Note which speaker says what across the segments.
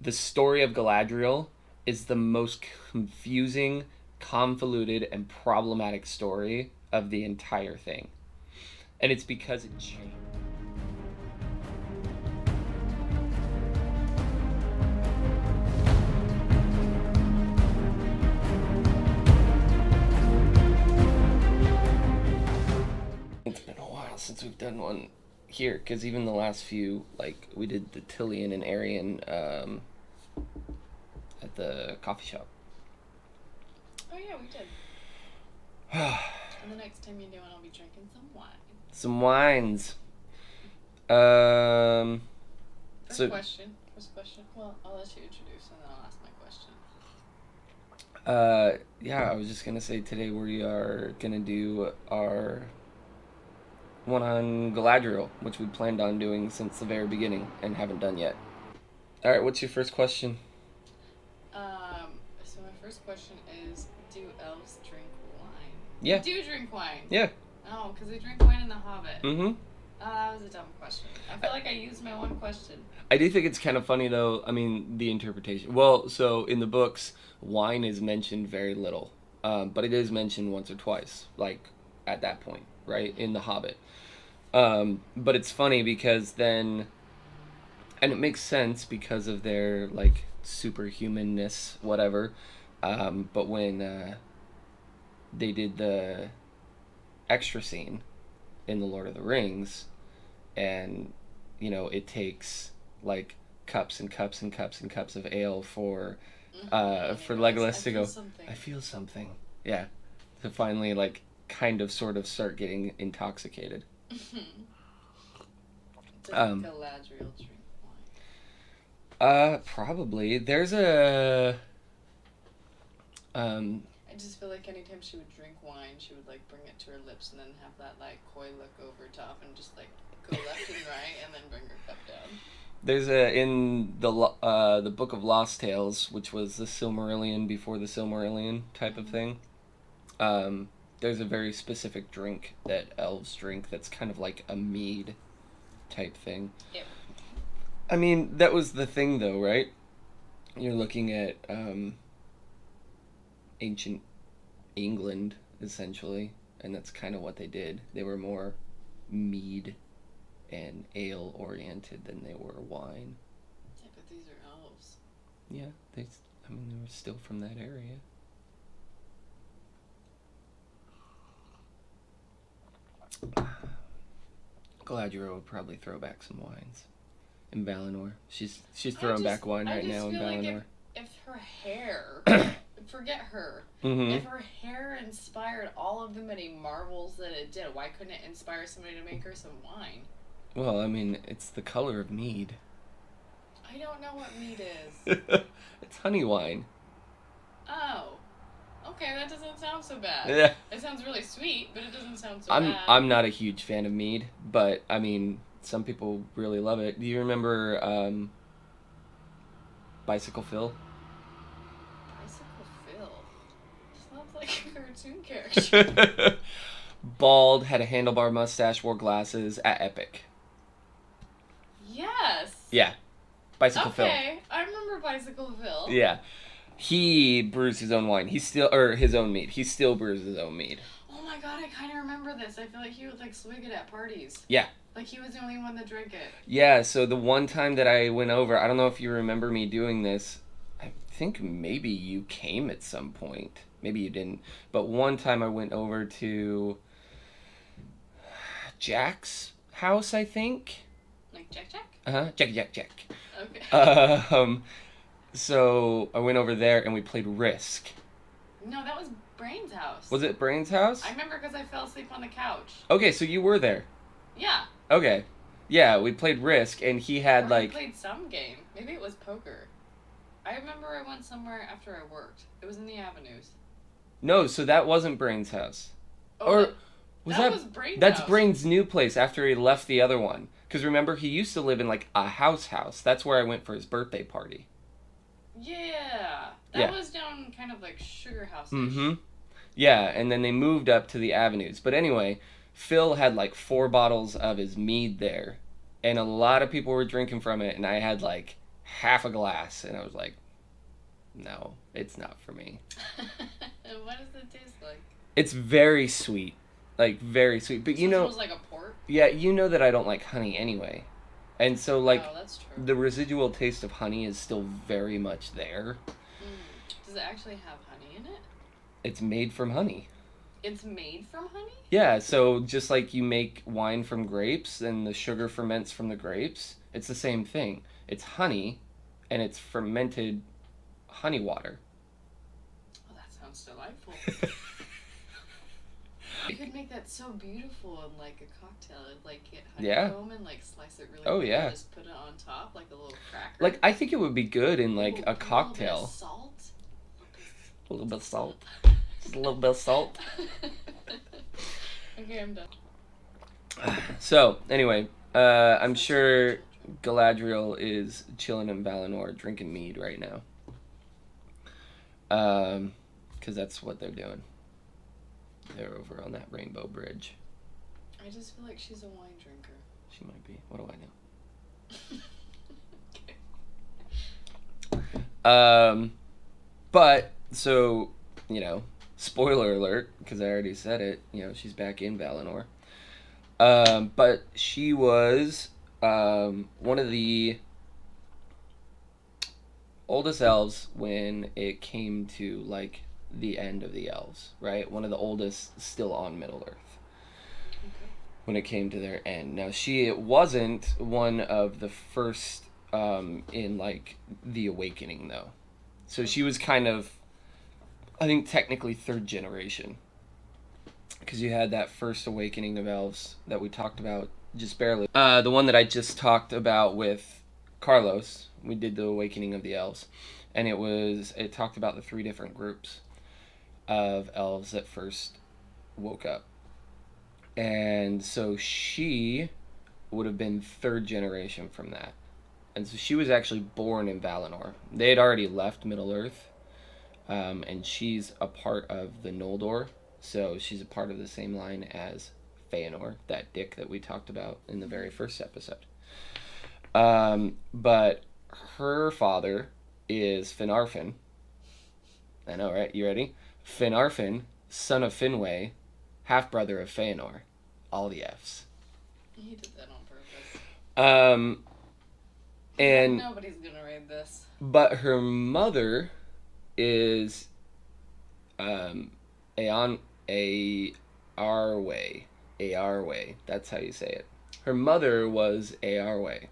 Speaker 1: the story of Galadriel is the most confusing, convoluted, and problematic story of the entire thing. And it's because it changed. It's been a while since we've done one here, because even the last few, like, we did the Tillian and Arian at the coffee shop.
Speaker 2: Oh yeah, we did. And the next time you do it, I'll be drinking some wine.
Speaker 1: Some wines.
Speaker 2: First question. Well, I'll let you introduce and then I'll ask my question.
Speaker 1: Yeah, I was just gonna say today we are gonna do our one on Galadriel, which we planned on doing since the very beginning and haven't done yet. All right, what's your first question?
Speaker 2: So my first question is, do elves drink wine?
Speaker 1: Yeah.
Speaker 2: They do drink wine.
Speaker 1: Yeah.
Speaker 2: Oh, because they drink wine in The Hobbit.
Speaker 1: Mm-hmm.
Speaker 2: Oh, that was a dumb question. I feel like I used my one question.
Speaker 1: I do think it's kind of funny, though. I mean, the interpretation. Well, so in the books, wine is mentioned very little, but it is mentioned once or twice, like at that point, right, in The Hobbit. But it's funny because then, and it makes sense because of their, like, superhumanness, whatever. But when they did the extra scene in The Lord of the Rings, and, you know, it takes, like, cups and cups and cups and cups of ale for Legolas to go, I feel something. Yeah. To finally, like, kind of sort of start getting intoxicated.
Speaker 2: Does Galadriel drink wine?
Speaker 1: Probably. There's a
Speaker 2: I just feel like anytime she would drink wine, she would like bring it to her lips and then have that like coy look over top and just like go left and right and then bring her cup down.
Speaker 1: There's in the Book of Lost Tales, which was the Silmarillion before the Silmarillion type of thing. There's a very specific drink that elves drink that's kind of like a mead type thing.
Speaker 2: Yep.
Speaker 1: I mean, that was the thing, though, right? You're looking at ancient England, essentially, and that's kind of what they did. They were more mead and ale oriented than they were wine.
Speaker 2: Yeah, but these are elves.
Speaker 1: Yeah, they were still from that area. Galadriel would probably throw back some wines in Valinor. She's throwing back wine right now in Valinor.
Speaker 2: Like if her hair, forget her,
Speaker 1: Mm-hmm.
Speaker 2: if her hair inspired all of the many marvels that it did, why couldn't it inspire somebody to make her some wine?
Speaker 1: Well, I mean, it's the color of mead.
Speaker 2: I don't know what mead is.
Speaker 1: It's honey wine.
Speaker 2: Oh. Okay, that doesn't sound so bad.
Speaker 1: Yeah.
Speaker 2: It sounds really sweet, but it doesn't sound so bad.
Speaker 1: I'm not a huge fan of mead, but I mean, some people really love it. Do you remember Bicycle Phil?
Speaker 2: Bicycle Phil? Sounds like a cartoon character.
Speaker 1: Bald, had a handlebar mustache, wore glasses at Epic.
Speaker 2: Yes.
Speaker 1: Yeah. Bicycle Phil.
Speaker 2: Okay, I remember Bicycle Phil.
Speaker 1: Yeah. He brews his own wine. His own mead. He still brews his own mead.
Speaker 2: Oh my god, I kind of remember this. I feel like he would like swig it at parties.
Speaker 1: Yeah.
Speaker 2: Like he was the only one that drank it.
Speaker 1: Yeah, so the one time that I went over, I don't know if you remember me doing this. I think maybe you came at some point. Maybe you didn't. But one time I went over to Jack's house, I think.
Speaker 2: Like Jack?
Speaker 1: Uh-huh. Jack.
Speaker 2: Okay.
Speaker 1: So I went over there and we played Risk.
Speaker 2: No, that was Brain's house.
Speaker 1: Was it Brain's house?
Speaker 2: I remember because I fell asleep on the couch.
Speaker 1: Okay, so you were there.
Speaker 2: Yeah.
Speaker 1: Okay. Yeah, we played Risk and he had
Speaker 2: We
Speaker 1: like...
Speaker 2: played some game. Maybe it was poker. I remember I went somewhere after I worked. It was in the Avenues.
Speaker 1: No, so that wasn't Brain's house.
Speaker 2: Oh,
Speaker 1: Or was
Speaker 2: that was Brain's
Speaker 1: That's
Speaker 2: house.
Speaker 1: Brain's new place after he left the other one. Because remember, he used to live in like a house. That's where I went for his birthday party.
Speaker 2: Yeah. That was down kind of like Sugar House-ish.
Speaker 1: Mm-hmm. Yeah, and then they moved up to the Avenues. But anyway, Phil had like 4 bottles of his mead there. And a lot of people were drinking from it, and I had like half a glass, and I was like, no, it's not for me.
Speaker 2: What does it taste like?
Speaker 1: It's very sweet, like very sweet. But
Speaker 2: So
Speaker 1: you
Speaker 2: it
Speaker 1: know,
Speaker 2: smells like a pork?
Speaker 1: yeah, you know that I don't like honey anyway, and so like
Speaker 2: Oh, that's true.
Speaker 1: the residual taste of honey is still very much there.
Speaker 2: Does it actually have honey in it?
Speaker 1: It's made from honey.
Speaker 2: It's made from honey?
Speaker 1: Yeah, so just like you make wine from grapes and the sugar ferments from the grapes, it's the same thing. It's honey, and it's fermented honey water.
Speaker 2: Oh, that sounds delightful. You could make that so beautiful in like a cocktail. Like get honeycomb and like slice it really
Speaker 1: Oh,
Speaker 2: big
Speaker 1: yeah.
Speaker 2: and just put it on top like a little cracker.
Speaker 1: Like, I think it would be good in like
Speaker 2: Ooh,
Speaker 1: a cocktail.
Speaker 2: A little bit of salt.
Speaker 1: A little bit of salt. Just a little bit of salt.
Speaker 2: Okay, I'm done.
Speaker 1: So, anyway, I'm sure Galadriel is chilling in Valinor drinking mead right now. Because that's what they're doing. They're over on that rainbow bridge.
Speaker 2: I just feel like she's a wine drinker.
Speaker 1: She might be. What do I know?
Speaker 2: Okay.
Speaker 1: But, so, you know, spoiler alert, because I already said it, you know, she's back in Valinor. But she was one of the oldest elves when it came to, like, the end of the elves, right? One of the oldest still on Middle-earth.
Speaker 2: Okay.
Speaker 1: When it came to their end. Now, she wasn't one of the first in, like, the Awakening, though. So she was kind of, I think, technically third generation. Because you had that first Awakening of elves that we talked about just barely. The one that I just talked about with Carlos, we did the Awakening of the Elves. And it talked about the 3 different groups of elves that first woke up. And so she would have been third generation from that. And so she was actually born in Valinor. They had already left Middle-earth. And she's a part of the Noldor. So she's a part of the same line as Feanor, that dick that we talked about in the very first episode. But her father is Finarfin. I know, right? You ready? Finarfin, son of Finwë, half-brother of Feanor. All the F's.
Speaker 2: He did that on purpose.
Speaker 1: And
Speaker 2: nobody's gonna read this.
Speaker 1: But her mother is Arwe. That's how you say it. Her mother was Arwe.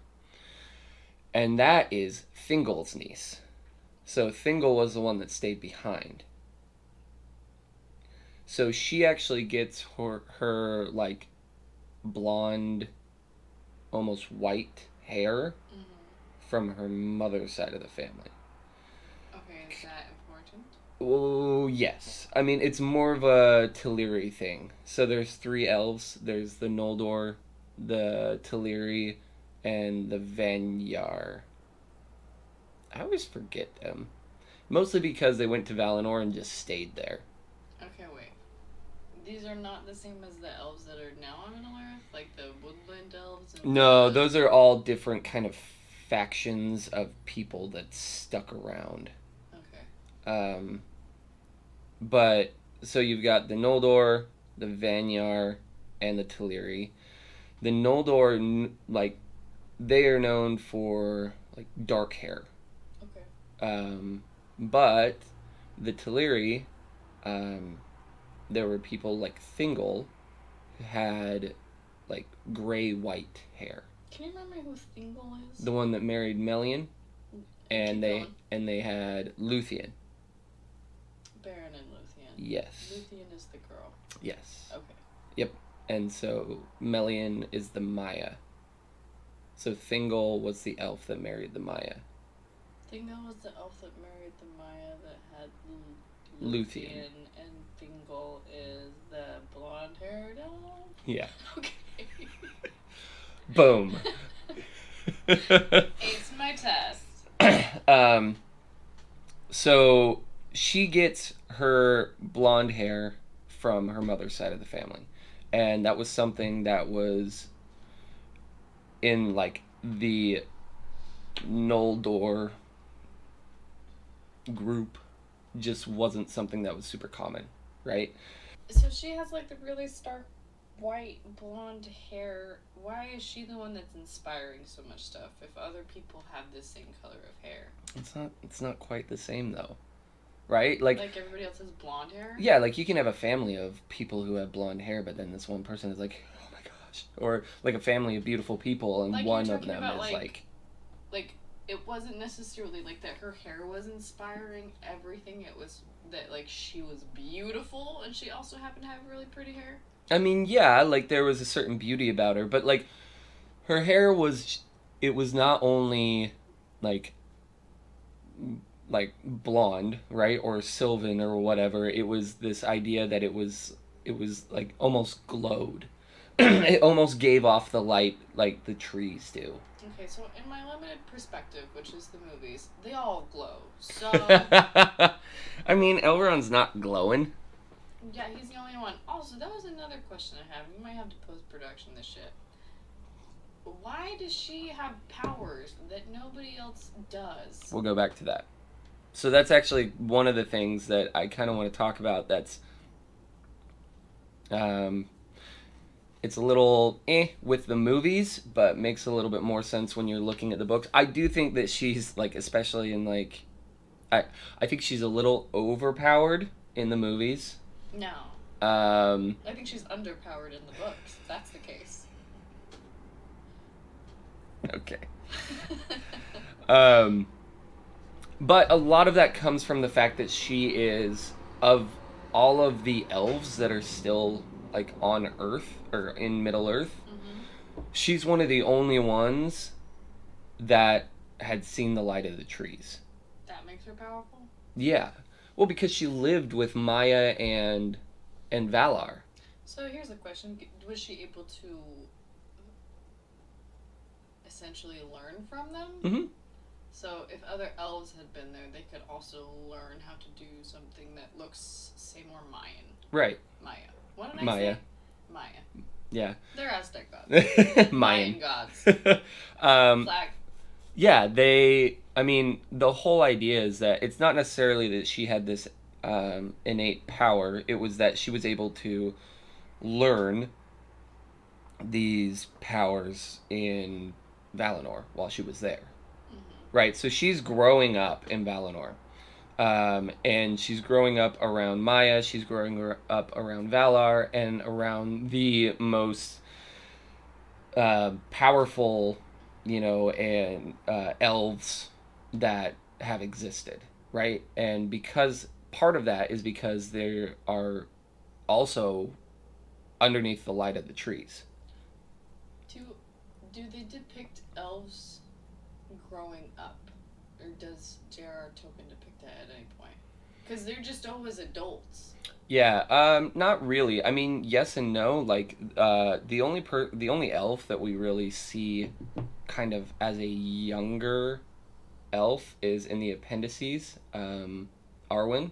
Speaker 1: And that is Thingol's niece. So Thingol was the one that stayed behind. So she actually gets her like blonde, almost white hair from her mother's side of the family.
Speaker 2: Okay, is that important?
Speaker 1: Oh, yes. I mean, it's more of a Teleri thing. So there's 3 elves. There's the Noldor, the Teleri, and the Vanyar. I always forget them. Mostly because they went to Valinor and just stayed there.
Speaker 2: Okay, wait. These are not the same as the elves that are now on Middle-earth? Like the woodland elves? And
Speaker 1: No, those are all different kind of factions of people that stuck around.
Speaker 2: Okay.
Speaker 1: But, so you've got the Noldor, the Vanyar, and the Teleri. The Noldor, like, they are known for, like, dark hair.
Speaker 2: Okay.
Speaker 1: But the Teleri, there were people like Thingol who had, like, gray-white hair.
Speaker 2: Can you remember who Thingol is?
Speaker 1: The one that married Melian, and
Speaker 2: Keep
Speaker 1: they had Luthien.
Speaker 2: Baron and Luthien.
Speaker 1: Yes.
Speaker 2: Luthien is the girl.
Speaker 1: Yes.
Speaker 2: Okay.
Speaker 1: Yep. And so Melian is the Maya. So Thingol was the elf that married the Maya.
Speaker 2: Thingol was the elf that married the Maya that had
Speaker 1: Luthien.
Speaker 2: And Thingol is the blonde-haired elf?
Speaker 1: Yeah.
Speaker 2: Okay.
Speaker 1: Boom.
Speaker 2: Ace my test.
Speaker 1: So she gets her blonde hair from her mother's side of the family. And that was something that was in, like, the Noldor group just wasn't something that was super common, right?
Speaker 2: So she has like the really stark white blonde hair. Why is she the one that's inspiring so much stuff if other people have the same color of hair?
Speaker 1: It's not quite the same though. Right? Like
Speaker 2: everybody else has blonde hair?
Speaker 1: Yeah, like you can have a family of people who have blonde hair, but then this one person is like, oh my gosh. Or like a family of beautiful people and
Speaker 2: like
Speaker 1: one of them
Speaker 2: about,
Speaker 1: is like
Speaker 2: it wasn't necessarily like that her hair was inspiring everything. It was that like she was beautiful and she also happened to have really pretty hair.
Speaker 1: I mean, yeah, like there was a certain beauty about her, but like her hair was, it was not only like blonde, right, or sylvan or whatever. It was this idea that it was like almost glowed. It almost gave off the light like the trees do.
Speaker 2: Okay, so in my limited perspective, which is the movies, they all glow. So
Speaker 1: I mean, Elrond's not glowing.
Speaker 2: Yeah, he's the only one. Also, that was another question I have. You might have to post-production this shit. Why does she have powers that nobody else does?
Speaker 1: We'll go back to that. So that's actually one of the things that I kind of want to talk about. That's, it's a little with the movies, but makes a little bit more sense when you're looking at the books. I do think that she's like, especially in like, I think she's a little overpowered in the movies.
Speaker 2: No. I think she's underpowered in the books. If that's the case.
Speaker 1: Okay. But a lot of that comes from the fact that she is, of all of the elves that are still like on Earth or in Middle Earth, she's one of the only ones that had seen the light of the trees.
Speaker 2: That makes her powerful?
Speaker 1: Yeah. Well, because she lived with Maya and Valar.
Speaker 2: So here's a question. Was she able to essentially learn from them?
Speaker 1: Mm-hmm.
Speaker 2: So if other elves had been there, they could also learn how to do something that looks, say, more Mayan.
Speaker 1: Right.
Speaker 2: Maya. What did I
Speaker 1: Maya.
Speaker 2: say? Maya.
Speaker 1: Yeah.
Speaker 2: They're Aztec gods.
Speaker 1: Mayan
Speaker 2: gods.
Speaker 1: Flag. Yeah, I mean, the whole idea is that it's not necessarily that she had this innate power. It was that she was able to learn these powers in Valinor while she was there. Right, so she's growing up in Valinor. And she's growing up around Maya, she's growing up around Valar, and around the most powerful, and elves that have existed, right? And because part of that is because they are also underneath the light of the trees.
Speaker 2: Do they depict elves growing up, or does J.R.R. Tolkien depict that at any point? Because they're just always adults.
Speaker 1: Yeah, not really. I mean, yes and no. Like, the only elf that we really see kind of as a younger elf is in the appendices, Arwen.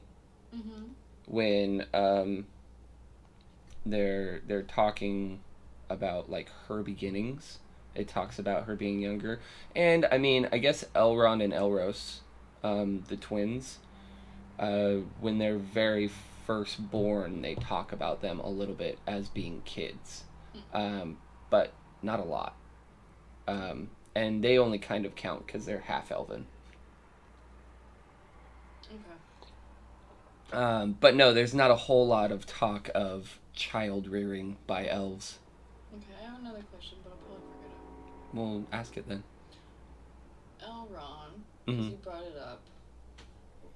Speaker 1: Mm-hmm. When they're talking about like her beginnings. It talks about her being younger. And, I mean, I guess Elrond and Elros, the twins, when they're very first born, they talk about them a little bit as being kids. But not a lot. And they only kind of count because they're half-elven.
Speaker 2: Okay.
Speaker 1: But no, there's not a whole lot of talk of child rearing by elves.
Speaker 2: Okay, I have another question, but I'll probably forget it.
Speaker 1: Well, ask it then.
Speaker 2: Elrond, because you brought it up.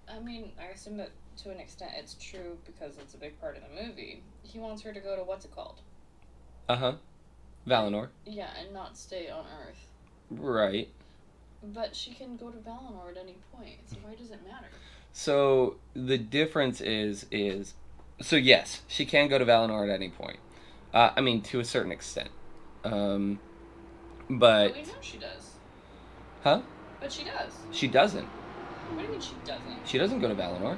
Speaker 2: I mean, I assume that to an extent it's true because it's a big part of the movie. He wants her to go to what's it called?
Speaker 1: Valinor.
Speaker 2: Yeah, and not stay on Earth.
Speaker 1: Right.
Speaker 2: But she can go to Valinor at any point, so why does it matter?
Speaker 1: So the difference is so yes, she can go to Valinor at any point. I mean, to a certain extent. But
Speaker 2: we know she does.
Speaker 1: Huh?
Speaker 2: But she does.
Speaker 1: She doesn't.
Speaker 2: What do you mean she doesn't?
Speaker 1: She doesn't go to Valinor.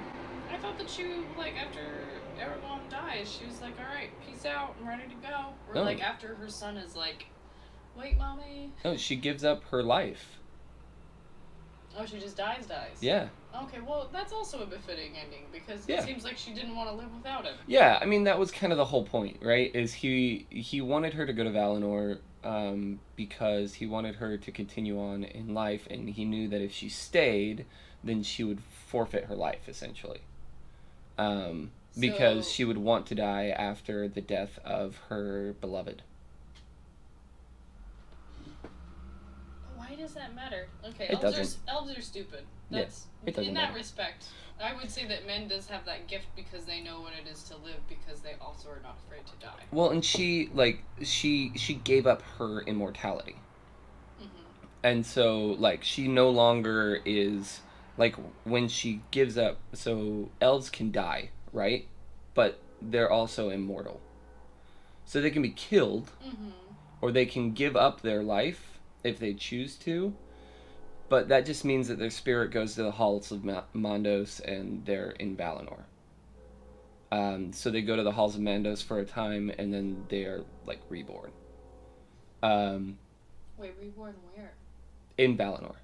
Speaker 2: I thought that she, like, after Aragorn dies, she was like, alright, peace out, I'm ready to go. Or,
Speaker 1: No.
Speaker 2: like, after her son is like, wait, mommy.
Speaker 1: No, she gives up her life.
Speaker 2: Oh, she just dies?
Speaker 1: Yeah.
Speaker 2: Okay, well, that's also a befitting ending, because
Speaker 1: Yeah.
Speaker 2: it seems like she didn't want to live without him.
Speaker 1: Yeah, I mean, that was kind of the whole point, right? Is he wanted her to go to Valinor because he wanted her to continue on in life, and he knew that if she stayed, then she would forfeit her life, essentially. Because she would want to die after the death of her beloved.
Speaker 2: Why does that matter? Okay,
Speaker 1: It doesn't.
Speaker 2: Elves are stupid. That's
Speaker 1: it doesn't
Speaker 2: in that
Speaker 1: matter.
Speaker 2: respect. I would say that men does have that gift because they know what it is to live, because they also are not afraid to die.
Speaker 1: Well, and she gave up her immortality. Mm-hmm. And so, like, she no longer is, like, when she gives up, so elves can die, right? But they're also immortal. So they can be killed, mm-hmm. or they can give up their life if they choose to, but that just means that their spirit goes to the halls of Mandos, and they're in Valinor. So they go to the halls of Mandos for a time, and then they are, like, reborn.
Speaker 2: Wait, reborn where?
Speaker 1: In Valinor.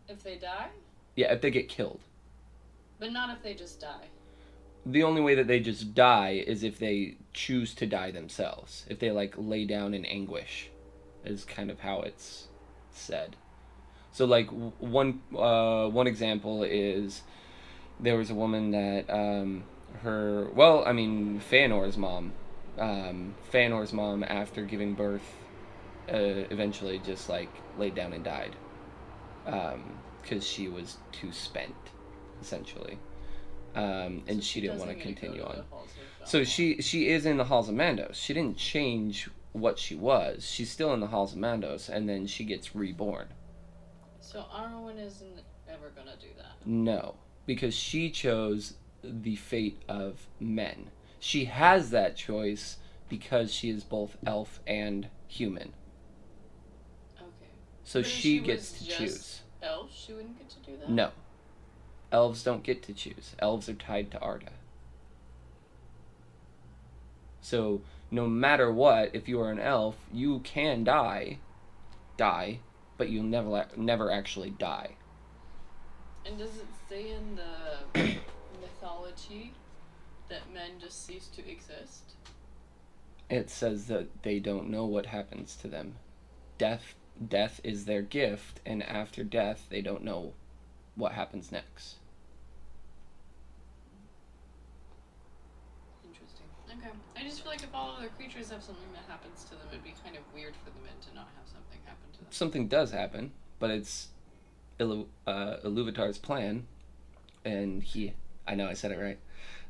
Speaker 2: If they die?
Speaker 1: Yeah, if they get killed.
Speaker 2: But not if they just die.
Speaker 1: The only way that they just die is if they choose to die themselves. If they, like, lay down in anguish, is kind of how it's said. So, like, one example is there was a woman that Feanor's mom. Feanor's mom, after giving birth, eventually just, like, laid down and died. Because she was too spent, essentially. And so she didn't want to continue on. So she is in the Halls of Mandos. She didn't change what she was. She's still in the Halls of Mandos, and then she gets reborn.
Speaker 2: So Arwen isn't ever gonna do that?
Speaker 1: No, because she chose the fate of men. She has that choice because she is both elf and human. Okay. So she gets to choose.
Speaker 2: Elf, she wouldn't get to do that?
Speaker 1: No. Elves don't get to choose. Elves are tied to Arda. So no matter what, if you are an elf, you can die, but you'll never actually die.
Speaker 2: And does it say in the mythology that men just cease to exist?
Speaker 1: It says that they don't know what happens to them. Death is their gift, and after death, they don't know what happens next.
Speaker 2: Interesting. Okay. I just feel like if all other creatures have something that happens to them, it'd be kind of weird for the men to not have something happen to them.
Speaker 1: Something does happen, but it's Iluvatar's plan, and I know I said it right.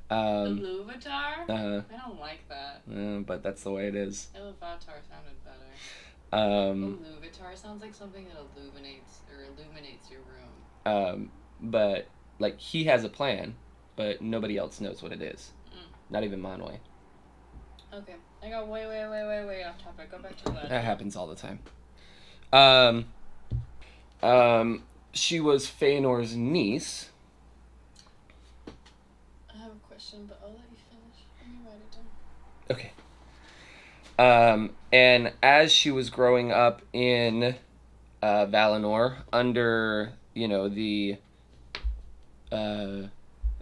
Speaker 2: Iluvatar? I don't like that.
Speaker 1: But that's the way it is.
Speaker 2: Iluvatar sounded better. Iluvatar sounds like something that illuminates your room.
Speaker 1: But, like, he has a plan, but nobody else knows what it is. Not even Manwë.
Speaker 2: Okay. I got way off topic. Go back to that.
Speaker 1: That happens all the time. She was Feanor's niece.
Speaker 2: I have a question, but I'll let you finish. Let me write it
Speaker 1: down. Okay. And as she was growing up in Valinor, under,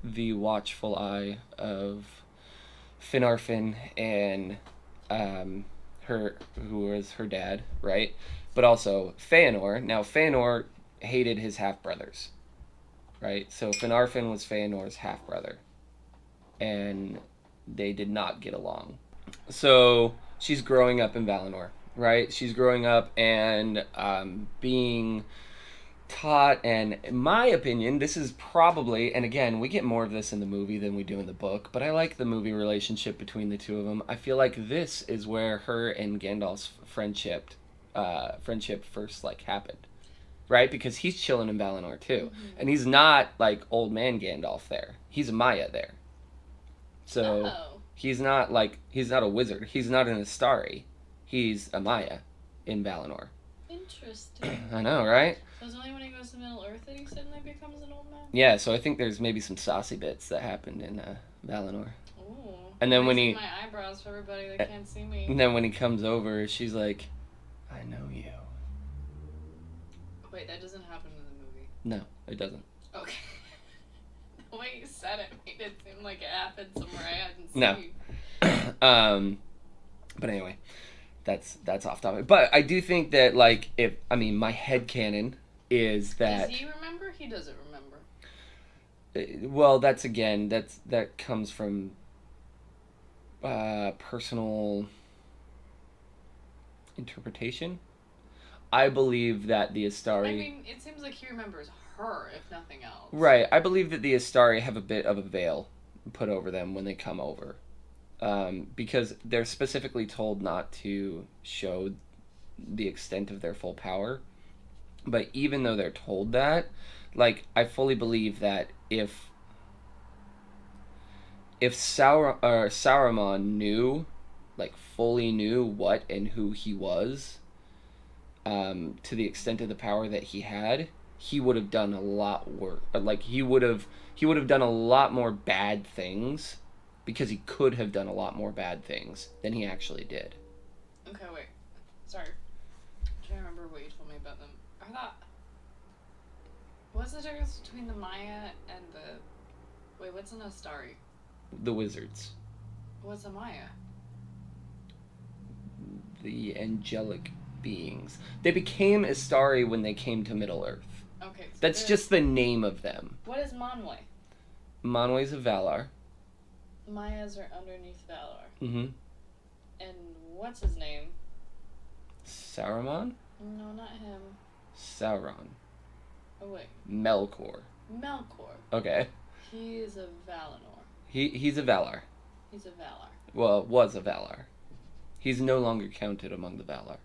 Speaker 1: the watchful eye of Finarfin and who was her dad, right? But also Feanor. Now, Feanor hated his half-brothers, right? So Finarfin was Feanor's half-brother, and they did not get along. So she's growing up in Valinor, right? She's growing up and being taught, and in my opinion, this is probably, and again, we get more of this in the movie than we do in the book, but I like the movie relationship between the two of them. I feel like this is where her and Gandalf's friendship first, like, happened, right? Because he's chilling in Valinor too, and he's not, like, old man Gandalf there. He's a Maya there. So he's not a wizard. He's not an Astari. He's a Maya in Valinor.
Speaker 2: Interesting.
Speaker 1: I know, right?
Speaker 2: So it's only when he goes to Middle Earth that he suddenly becomes an old man?
Speaker 1: Yeah, so I think there's maybe some saucy bits that happened in Valinor.
Speaker 2: Ooh.
Speaker 1: And then when
Speaker 2: my eyebrows for everybody that can't see me.
Speaker 1: And then when he comes over, she's like, I know you.
Speaker 2: Wait, that doesn't happen in
Speaker 1: No, it doesn't.
Speaker 2: Okay. The way you said it made it seem like it happened somewhere I hadn't
Speaker 1: No.
Speaker 2: seen.
Speaker 1: But anyway, that's off topic. But I do think that, like, my headcanon is that...
Speaker 2: Does he remember? He doesn't remember.
Speaker 1: Well, that comes from personal interpretation. I believe that the Astari...
Speaker 2: I mean, it seems like he remembers her, if nothing else.
Speaker 1: Right. I believe that the Astari have a bit of a veil put over them when they come over. Because they're specifically told not to show the extent of their full power. But even though they're told that, like, I fully believe that if Saruman knew, like, fully knew what and who he was, to the extent of the power that he had, he would have done a lot worse. Like, he would have done a lot more bad things, because he could have done a lot more bad things than he actually did.
Speaker 2: Okay, wait. Sorry. I'm trying to remember what you told me about them. I thought... What's the difference between the Maya and the... Wait, what's an Astari?
Speaker 1: The wizards.
Speaker 2: What's a Maya?
Speaker 1: The angelic beings. They became Astari when they came to Middle-earth.
Speaker 2: Okay. So
Speaker 1: that's just the name of them.
Speaker 2: What is Manwë?
Speaker 1: Manwë's of Valar.
Speaker 2: Mayas are underneath Valar.
Speaker 1: Mm-hmm.
Speaker 2: And what's his name?
Speaker 1: Saruman?
Speaker 2: No, not him.
Speaker 1: Sauron.
Speaker 2: Oh, wait.
Speaker 1: Melkor.
Speaker 2: Melkor.
Speaker 1: Okay.
Speaker 2: He is a Valinor.
Speaker 1: He's a Valar.
Speaker 2: He's a Valar.
Speaker 1: Well, was a Valar. He's no longer counted among the Valar.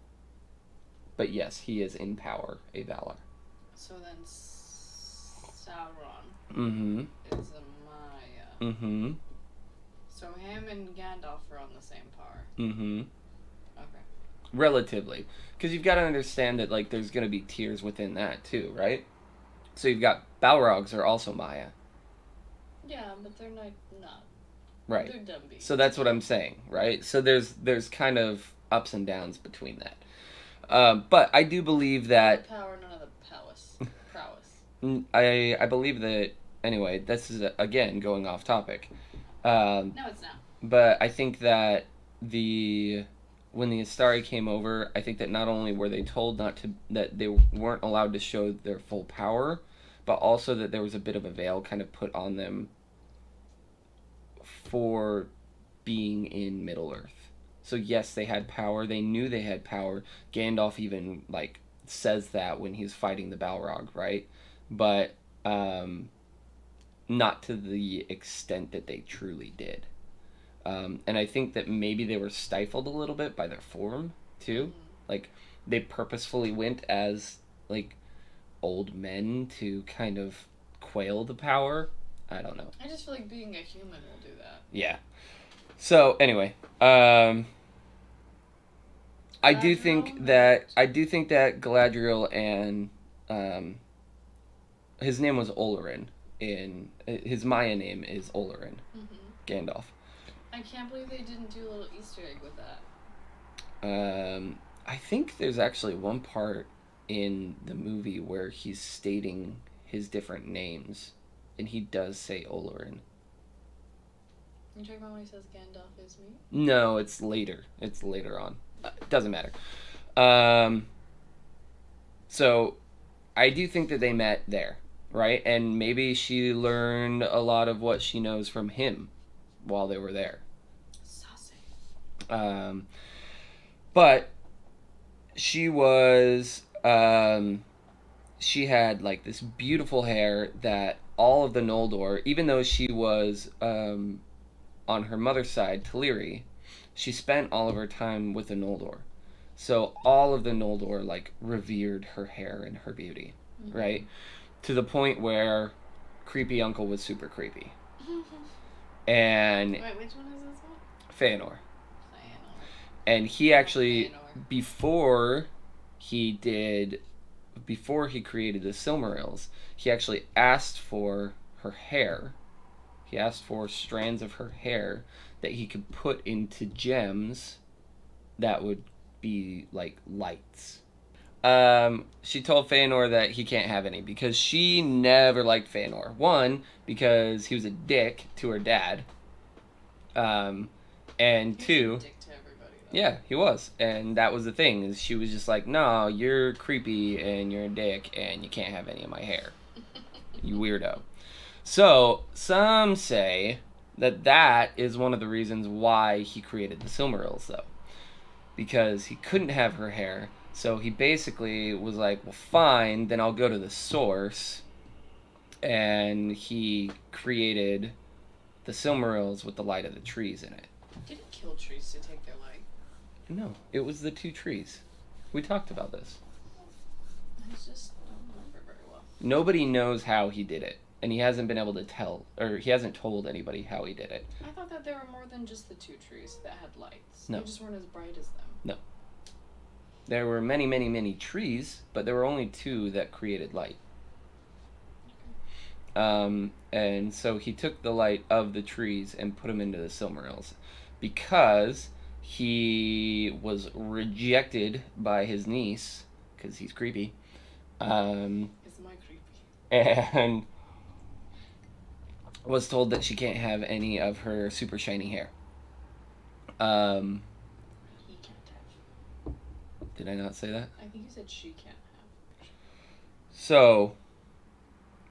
Speaker 1: But yes, he is in power a Valar.
Speaker 2: So then Sauron
Speaker 1: is
Speaker 2: a Maya.
Speaker 1: Mm-hmm.
Speaker 2: So him and Gandalf are on the same par.
Speaker 1: Mm-hmm.
Speaker 2: Okay.
Speaker 1: Relatively. Because you've got to understand that, like, there's going to be tiers within that, too, right? So you've got Balrogs are also Maya.
Speaker 2: Yeah, but they're not.
Speaker 1: Right.
Speaker 2: They're dumb beasts.
Speaker 1: So that's what I'm saying, right? So there's kind of ups and downs between that. But I do believe that...
Speaker 2: The power, none of the prowess.
Speaker 1: I believe that... Anyway, this is, again, going off topic.
Speaker 2: No, it's not.
Speaker 1: But I think that when the Astari came over, I think that not only were they told that they weren't allowed to show their full power, but also that there was a bit of a veil kind of put on them for being in Middle-earth. So yes, they had power. They knew they had power. Gandalf even, like, says that when he's fighting the Balrog, right? But not to the extent that they truly did. And I think that maybe they were stifled a little bit by their form, too.
Speaker 2: Mm-hmm.
Speaker 1: Like, they purposefully went as, like, old men to kind of quail the power. I don't know.
Speaker 2: I just feel like being a human will do that.
Speaker 1: Yeah. So, anyway, I do think that Galadriel and his name was Olorin. His Maya name is Olorin.
Speaker 2: Mm-hmm.
Speaker 1: Gandalf.
Speaker 2: I can't believe they didn't do a little Easter egg with that.
Speaker 1: I think there's actually one part in the movie where he's stating his different names, and he does say Olorin.
Speaker 2: You talking about when he says Gandalf is me?
Speaker 1: No, it's later. It's later on. Doesn't matter. So, I do think that they met there, right? And maybe she learned a lot of what she knows from him while they were there.
Speaker 2: Saucy.
Speaker 1: But she was... she had, like, this beautiful hair that all of the Noldor, even though she was on her mother's side, Teleri, she spent all of her time with the Noldor. So all of the Noldor, like, revered her hair and her beauty, mm-hmm. right? To the point where creepy uncle was super creepy. And...
Speaker 2: Wait, which one is this one?
Speaker 1: Feanor. And he actually, before he created the Silmarils, he actually asked for her hair. He asked for strands of her hair that he could put into gems that would be like lights. She told Feanor that he can't have any because she never liked Feanor. One, because he was a dick to her dad. And
Speaker 2: He's
Speaker 1: two,
Speaker 2: a dick to everybody, though.
Speaker 1: yeah, he was, and that was the thing. Is she was just like, "No, you're creepy and you're a dick, and you can't have any of my hair, you weirdo." So some say that that is one of the reasons why he created the Silmarils, though, because he couldn't have her hair. So he basically was like, "Well, fine, then I'll go to the source," and he created the Silmarils with the light of the trees in it.
Speaker 2: Did he kill trees to take their light?
Speaker 1: No, it was the two trees. We talked about this.
Speaker 2: I just don't remember very well.
Speaker 1: Nobody knows how he did it, and he hasn't been able to tell, or he hasn't told anybody how he did it.
Speaker 2: I thought that there were more than just the two trees that had lights.
Speaker 1: No.
Speaker 2: They just weren't as bright as them.
Speaker 1: No. There were many, many, many trees, but there were only two that created light. And so he took the light of the trees and put them into the Silmarils because he was rejected by his niece, because he's creepy.
Speaker 2: It's my creepy.
Speaker 1: And was told that she can't have any of her super shiny hair.
Speaker 2: He can't have.
Speaker 1: Did I not say that?
Speaker 2: I think you said she can't have.
Speaker 1: So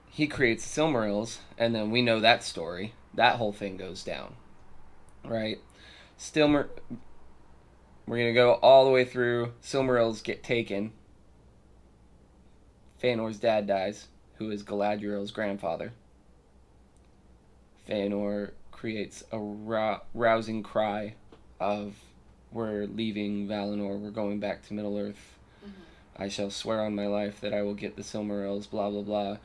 Speaker 1: he creates Silmarils, and then we know that story. That whole thing goes down, right? We're gonna go all the way through. Silmarils get taken. Feanor's dad dies, who is Galadriel's grandfather. Feanor creates a rousing cry of, "We're leaving Valinor, we're going back to Middle-earth. I shall swear on my life that I will get the Silmarils, blah, blah, blah."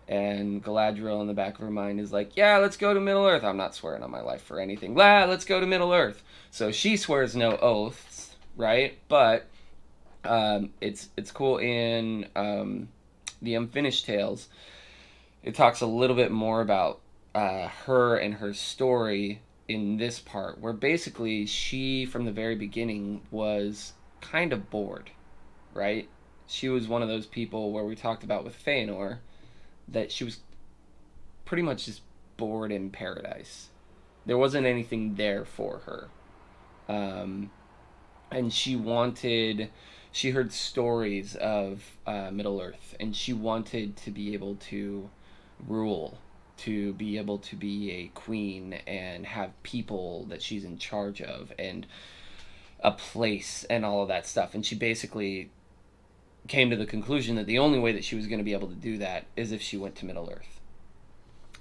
Speaker 1: And Galadriel in the back of her mind is like, "Yeah, let's go to Middle-earth. I'm not swearing on my life for anything. Let's go to Middle-earth." So she swears no oaths, right? But it's cool in the Unfinished Tales. It talks a little bit more about her and her story in this part, where basically she, from the very beginning, was kind of bored, right? She was one of those people where we talked about with Feanor, that she was pretty much just bored in paradise. There wasn't anything there for her. And she heard stories of Middle-earth, and she wanted to be able to rule, to be able to be a queen and have people that she's in charge of and a place and all of that stuff. And she basically came to the conclusion that the only way that she was going to be able to do that is if she went to Middle-earth.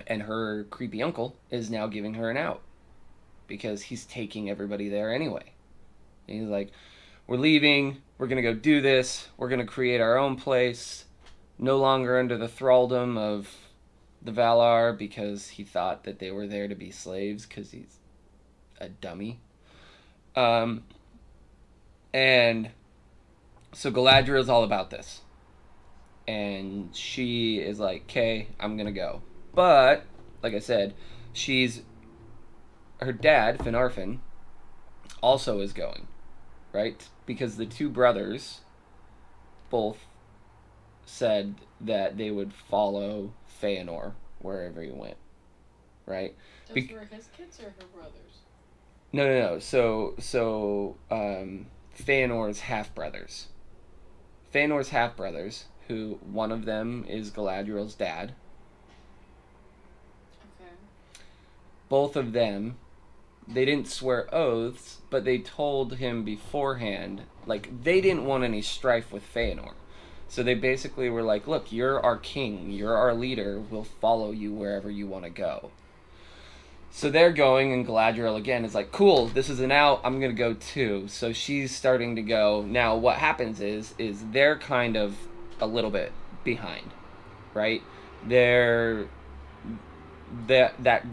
Speaker 1: And her creepy uncle is now giving her an out because he's taking everybody there anyway. And he's like, "We're leaving, we're going to go do this, we're going to create our own place, no longer under the thraldom of the Valar," because he thought that they were there to be slaves because he's a dummy. And so Galadriel is all about this. And she is like, "Okay, I'm going to go." But, like I said, her dad, Finarfin, also is going, right? Because the two brothers both said that they would follow Feanor wherever he went, right?
Speaker 2: Those were his kids or her brothers?
Speaker 1: No. So Feanor's half-brothers. Feanor's half-brothers, who one of them is Galadriel's dad.
Speaker 2: Okay.
Speaker 1: Both of them, they didn't swear oaths, but they told him beforehand, like, they didn't want any strife with Feanor. So they basically were like, "Look, you're our king, you're our leader, we'll follow you wherever you want to go." So they're going, and Galadriel again is like, "Cool, this is an out, I'm going to go too." So she's starting to go. Now what happens is they're kind of a little bit behind, right? That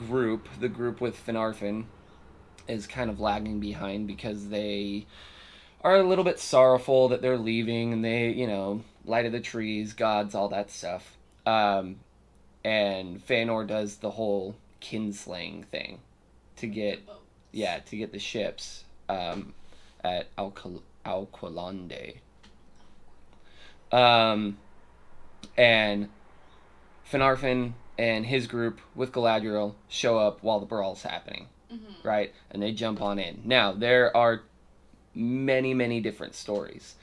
Speaker 1: group, the group with Finarfin, is kind of lagging behind because they are a little bit sorrowful that they're leaving, and they, light of the trees, gods, all that stuff. And Feanor does the whole kinslaying thing to get the ships at Alqualande. And Finarfin and his group with Galadriel show up while the brawl's happening, right? And they jump on in. Now, there are many, many different stories.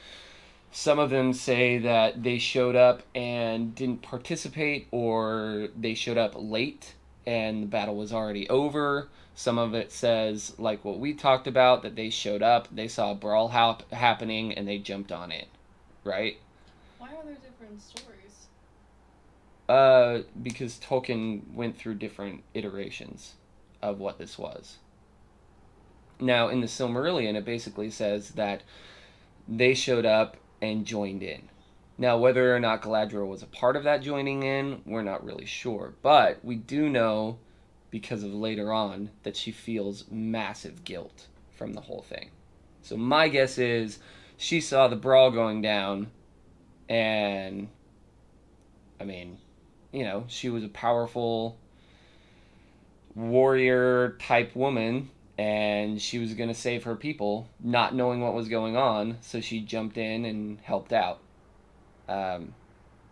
Speaker 1: Some of them say that they showed up and didn't participate, or they showed up late and the battle was already over. Some of it says, like what we talked about, that they showed up, they saw a brawl happening, and they jumped on in, right?
Speaker 2: Why are there different stories?
Speaker 1: Because Tolkien went through different iterations of what this was. Now, in the Silmarillion, it basically says that they showed up and joined in. Now, whether or not Galadriel was a part of that joining in, we're not really sure. But we do know, because of later on, that she feels massive guilt from the whole thing. So my guess is she saw the brawl going down, and, I mean, you know, she was a powerful warrior type woman, and she was going to save her people, not knowing what was going on, so she jumped in and helped out.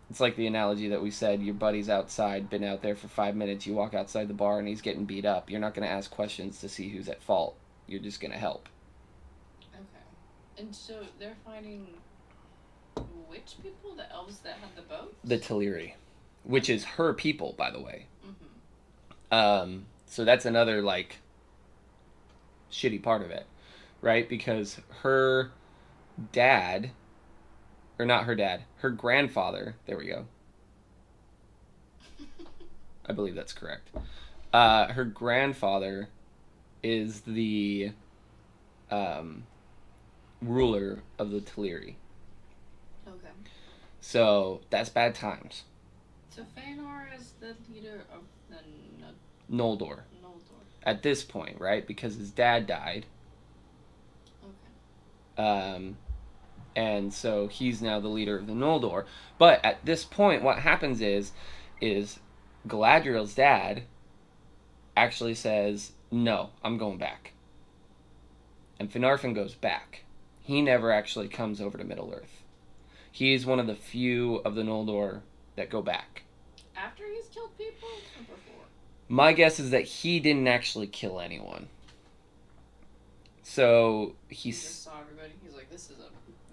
Speaker 1: It's like the analogy that we said, your buddy's outside, been out there for 5 minutes, you walk outside the bar and he's getting beat up. You're not going to ask questions to see who's at fault. You're just going to help.
Speaker 2: Okay. And so they're fighting which people? The elves that had the boats?
Speaker 1: The Teleri, which is her people, by the way. So that's another, like, shitty part of it, right? Because her dad, or not her dad, her grandfather, there we go. I believe that's correct. Her grandfather is the ruler of the Teleri.
Speaker 2: Okay.
Speaker 1: So that's bad times.
Speaker 2: So Fëanor is the leader of the
Speaker 1: Noldor. At this point, right? Because his dad died.
Speaker 2: Okay.
Speaker 1: And so he's now the leader of the Noldor. But at this point, what happens is Galadriel's dad actually says, no, I'm going back. And Finarfin goes back. He never actually comes over to Middle-earth. He's one of the few of the Noldor that go back.
Speaker 2: After he's killed people or before?
Speaker 1: My guess is that he didn't actually kill anyone. So
Speaker 2: he just saw everybody. He's like, this is a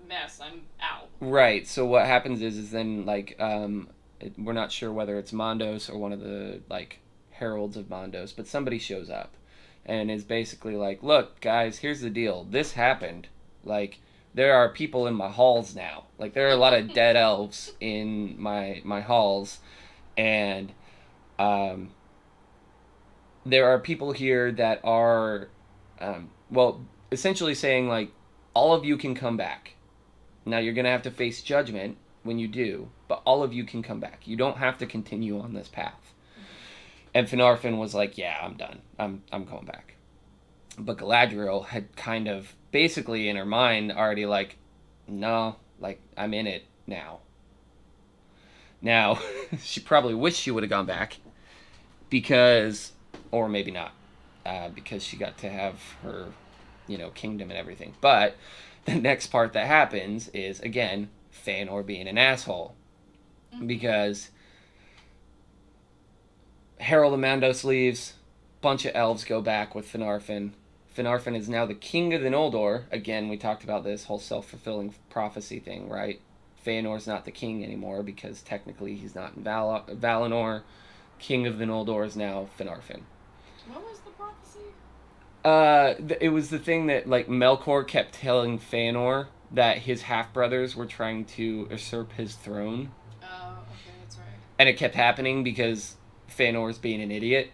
Speaker 2: mess. I'm out.
Speaker 1: Right. So what happens is then, like, we're not sure whether it's Mondos or one of the, like, heralds of Mondos, but somebody shows up and is basically like, look, guys, here's the deal. This happened. Like, there are people in my halls now. Like, there are a lot of dead elves in my halls, and there are people here that are, essentially saying, like, all of you can come back. Now, you're going to have to face judgment when you do, but all of you can come back. You don't have to continue on this path. And Finarfin was like, yeah, I'm done. I'm going back. But Galadriel had kind of, basically in her mind, already like, no, like, I'm in it now. Now, she probably wished she would have gone back because, or maybe not, because she got to have her, kingdom and everything. But the next part that happens is, again, Fëanor being an asshole. Because Harold of Mandos leaves, bunch of elves go back with Finarfin. Finarfin is now the king of the Noldor. Again, we talked about this whole self-fulfilling prophecy thing, right? Fëanor's not the king anymore because technically he's not in Valinor. King of the Noldor is now Finarfin.
Speaker 2: What was the prophecy?
Speaker 1: It was the thing that, like, Melkor kept telling Fëanor that his half-brothers were trying to usurp his throne.
Speaker 2: Oh, okay, that's right.
Speaker 1: And it kept happening because Fëanor's being an idiot.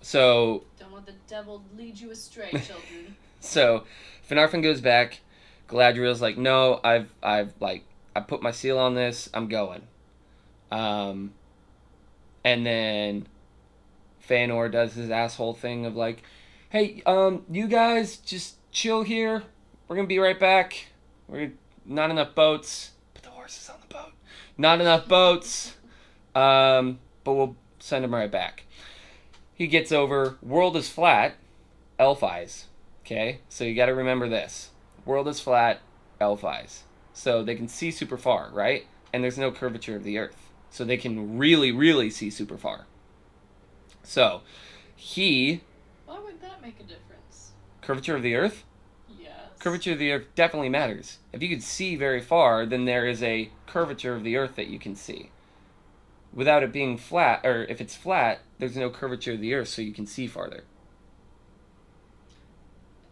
Speaker 1: So...
Speaker 2: Don't let the devil lead you astray, children.
Speaker 1: So, Finarfin goes back. Galadriel's like, no, I put my seal on this. I'm going. And then Fëanor does his asshole thing of like, hey, you guys just chill here. We're gonna be right back. Not enough boats. Put the horses on the boat. Not enough boats. But we'll send him right back. He gets over. World is flat. Elf eyes. Okay? So you gotta remember this. World is flat. Elf eyes. so they can see super far, right? And there's no curvature of the earth, so they can really, really see super far. So,
Speaker 2: Why would that make a difference?
Speaker 1: curvature of the earth?
Speaker 2: Yes.
Speaker 1: Curvature of the earth definitely matters. If you could see very far, then there is a curvature of the earth that you can see. Without it being flat, or if it's flat, there's no curvature of the earth, so you can see farther.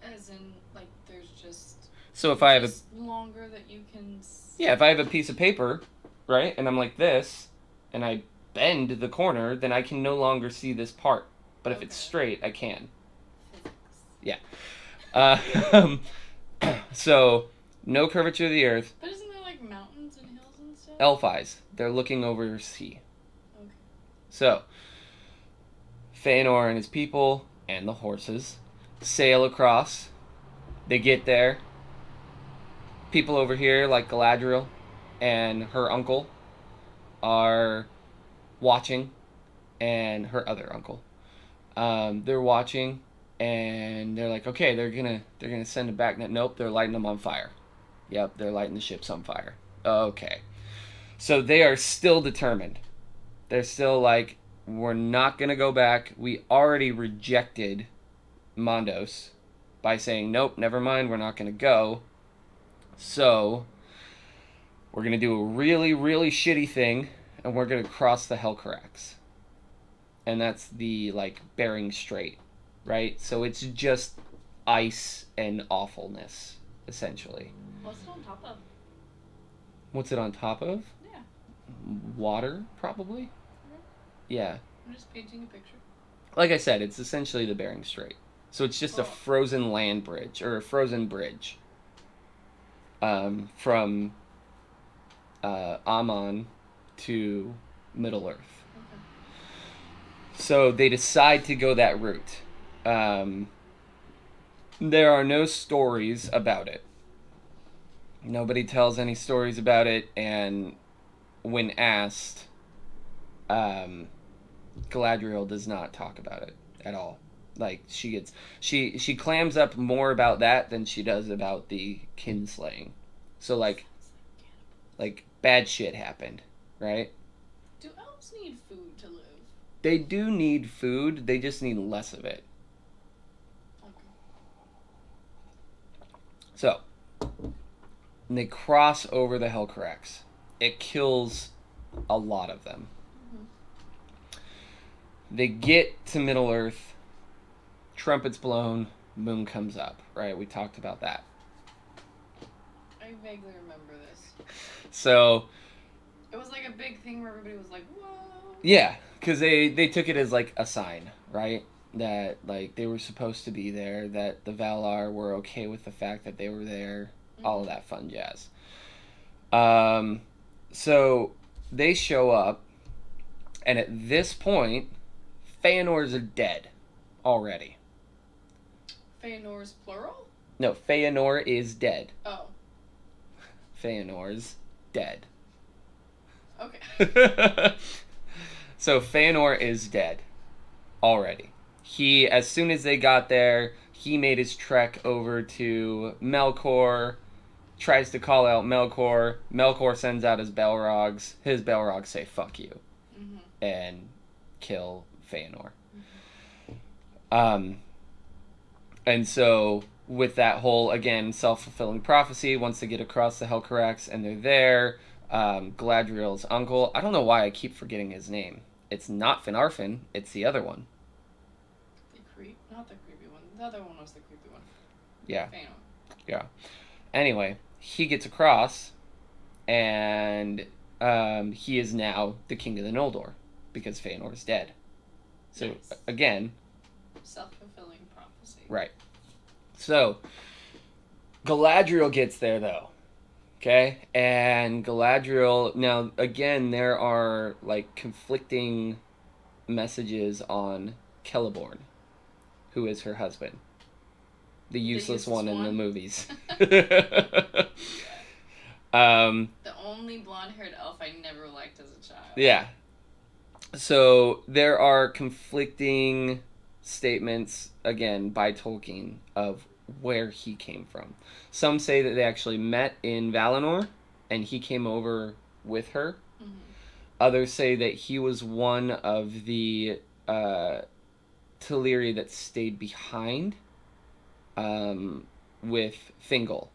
Speaker 2: As in, like, there's just...
Speaker 1: So if I have
Speaker 2: longer that you can see.
Speaker 1: Yeah, if I have a piece of paper, right, and I'm like this, and I bend the corner, then I can no longer see this part. But if it's straight, I can.
Speaker 2: Physics.
Speaker 1: Yeah. So, no curvature of the earth.
Speaker 2: But isn't there, like, mountains and hills and stuff?
Speaker 1: Elf eyes. They're looking over sea.
Speaker 2: Okay.
Speaker 1: So, Feanor and his people, and the horses, sail across. They get there. People over here, like Galadriel and her uncle, are watching, and her other uncle. They're watching, and they're like, okay, they're gonna send it back. Nope, they're lighting them on fire. Yep, they're lighting the ships on fire. Okay. So they are still determined. They're still like, we're not gonna go back. We already rejected Mondos by saying, nope, never mind, we're not gonna go. So we're gonna do a really, really shitty thing, and we're gonna cross the Helcarax. And that's the, like, Bering Strait, right? So it's just ice and awfulness, essentially.
Speaker 2: What's it on top of?
Speaker 1: What's it on top of?
Speaker 2: Yeah.
Speaker 1: Water, probably?
Speaker 2: Okay.
Speaker 1: Yeah.
Speaker 2: I'm just painting a picture.
Speaker 1: Like I said, it's essentially the Bering Strait. So it's just a frozen land bridge, or a frozen bridge. From Aman to Middle Earth.
Speaker 2: Okay.
Speaker 1: So they decide to go that route. There are no stories about it. Nobody tells any stories about it, and when asked, Galadriel does not talk about it at all. Like, she clams up more about that than she does about the kinslaying. So, like, bad shit happened, right?
Speaker 2: Do elves need food to live?
Speaker 1: They do need food, they just need less of it.
Speaker 2: Okay.
Speaker 1: So, when they cross over the Helcarax, it kills a lot of them.
Speaker 2: Mm-hmm.
Speaker 1: They get to Middle Earth, trumpets blown, moon comes up, right? We talked about that.
Speaker 2: I vaguely remember this.
Speaker 1: So...
Speaker 2: It was like a big thing where everybody was like, whoa.
Speaker 1: Yeah, because they took it as, like, a sign, right? That, like, they were supposed to be there, that the Valar were okay with the fact that they were there, all of that fun jazz. So they show up, and at this point, Feanor's are dead already.
Speaker 2: Feanor's plural?
Speaker 1: No, Feanor is dead.
Speaker 2: Oh.
Speaker 1: Feanor's dead.
Speaker 2: Okay.
Speaker 1: So Feanor is dead already. He, as soon as they got there, he made his trek over to Melkor, tries to call out Melkor. Melkor sends out his Balrogs. His Balrogs say, fuck you, and kill Feanor. And so, with that whole, again, self-fulfilling prophecy, once they get across the Helcarax and they're there, Galadriel's uncle, I don't know why I keep forgetting his name. It's not Finarfin, it's the other one.
Speaker 2: Not the creepy one. The other one was the creepy one.
Speaker 1: Yeah.
Speaker 2: Feanor.
Speaker 1: Yeah. Anyway, he gets across, and he is now the king of the Noldor, because Feanor is dead. So,
Speaker 2: Yes.
Speaker 1: Again...
Speaker 2: Self-fulfilling prophecy.
Speaker 1: Right. So, Galadriel gets there, though. Okay? And Galadriel... Now, again, there are, like, conflicting messages on Celeborn, who is her husband. The useless one in the movies.
Speaker 2: The only blonde-haired elf I never liked as a child.
Speaker 1: Yeah. So, there are conflicting statements, again, by Tolkien, of where he came from. Some say that they actually met in Valinor, and he came over with her.
Speaker 2: Mm-hmm.
Speaker 1: Others say that he was one of the Teleri that stayed behind with Thingol.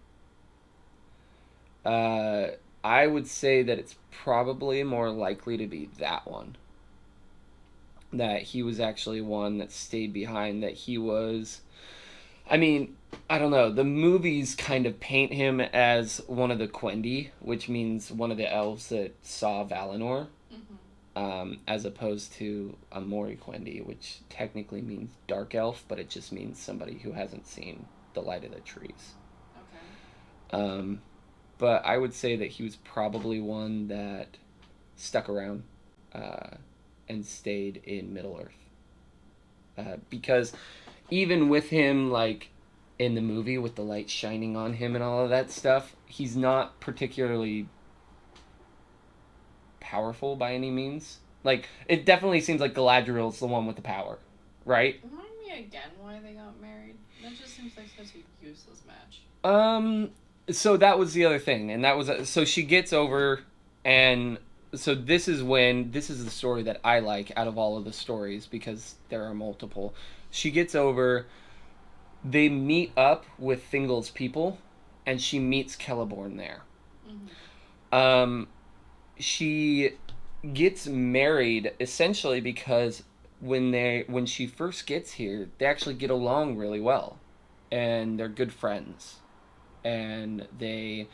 Speaker 1: I would say that it's probably more likely to be that one. That he was actually one that stayed behind, that he was... I mean, I don't know. The movies kind of paint him as one of the Quendi, which means one of the elves that saw Valinor, as opposed to a Mori Quendi, which technically means dark elf, but it just means somebody who hasn't seen the light of the trees.
Speaker 2: Okay.
Speaker 1: But I would say that he was probably one that stuck around and stayed in Middle-earth. Because even with him, like, in the movie with the light shining on him and all of that stuff, he's not particularly powerful by any means. Like, it definitely seems like Galadriel's the one with the power, right?
Speaker 2: Remind me again why they got married. That just seems like such a useless match.
Speaker 1: So that was the other thing, and that was... So she gets over, and... So this is the story that I like out of all of the stories, because there are multiple. She gets over, they meet up with Thingol's people, and she meets Celeborn there.
Speaker 2: Mm-hmm.
Speaker 1: She gets married essentially because when she first gets here, they actually get along really well, and they're good friends, and they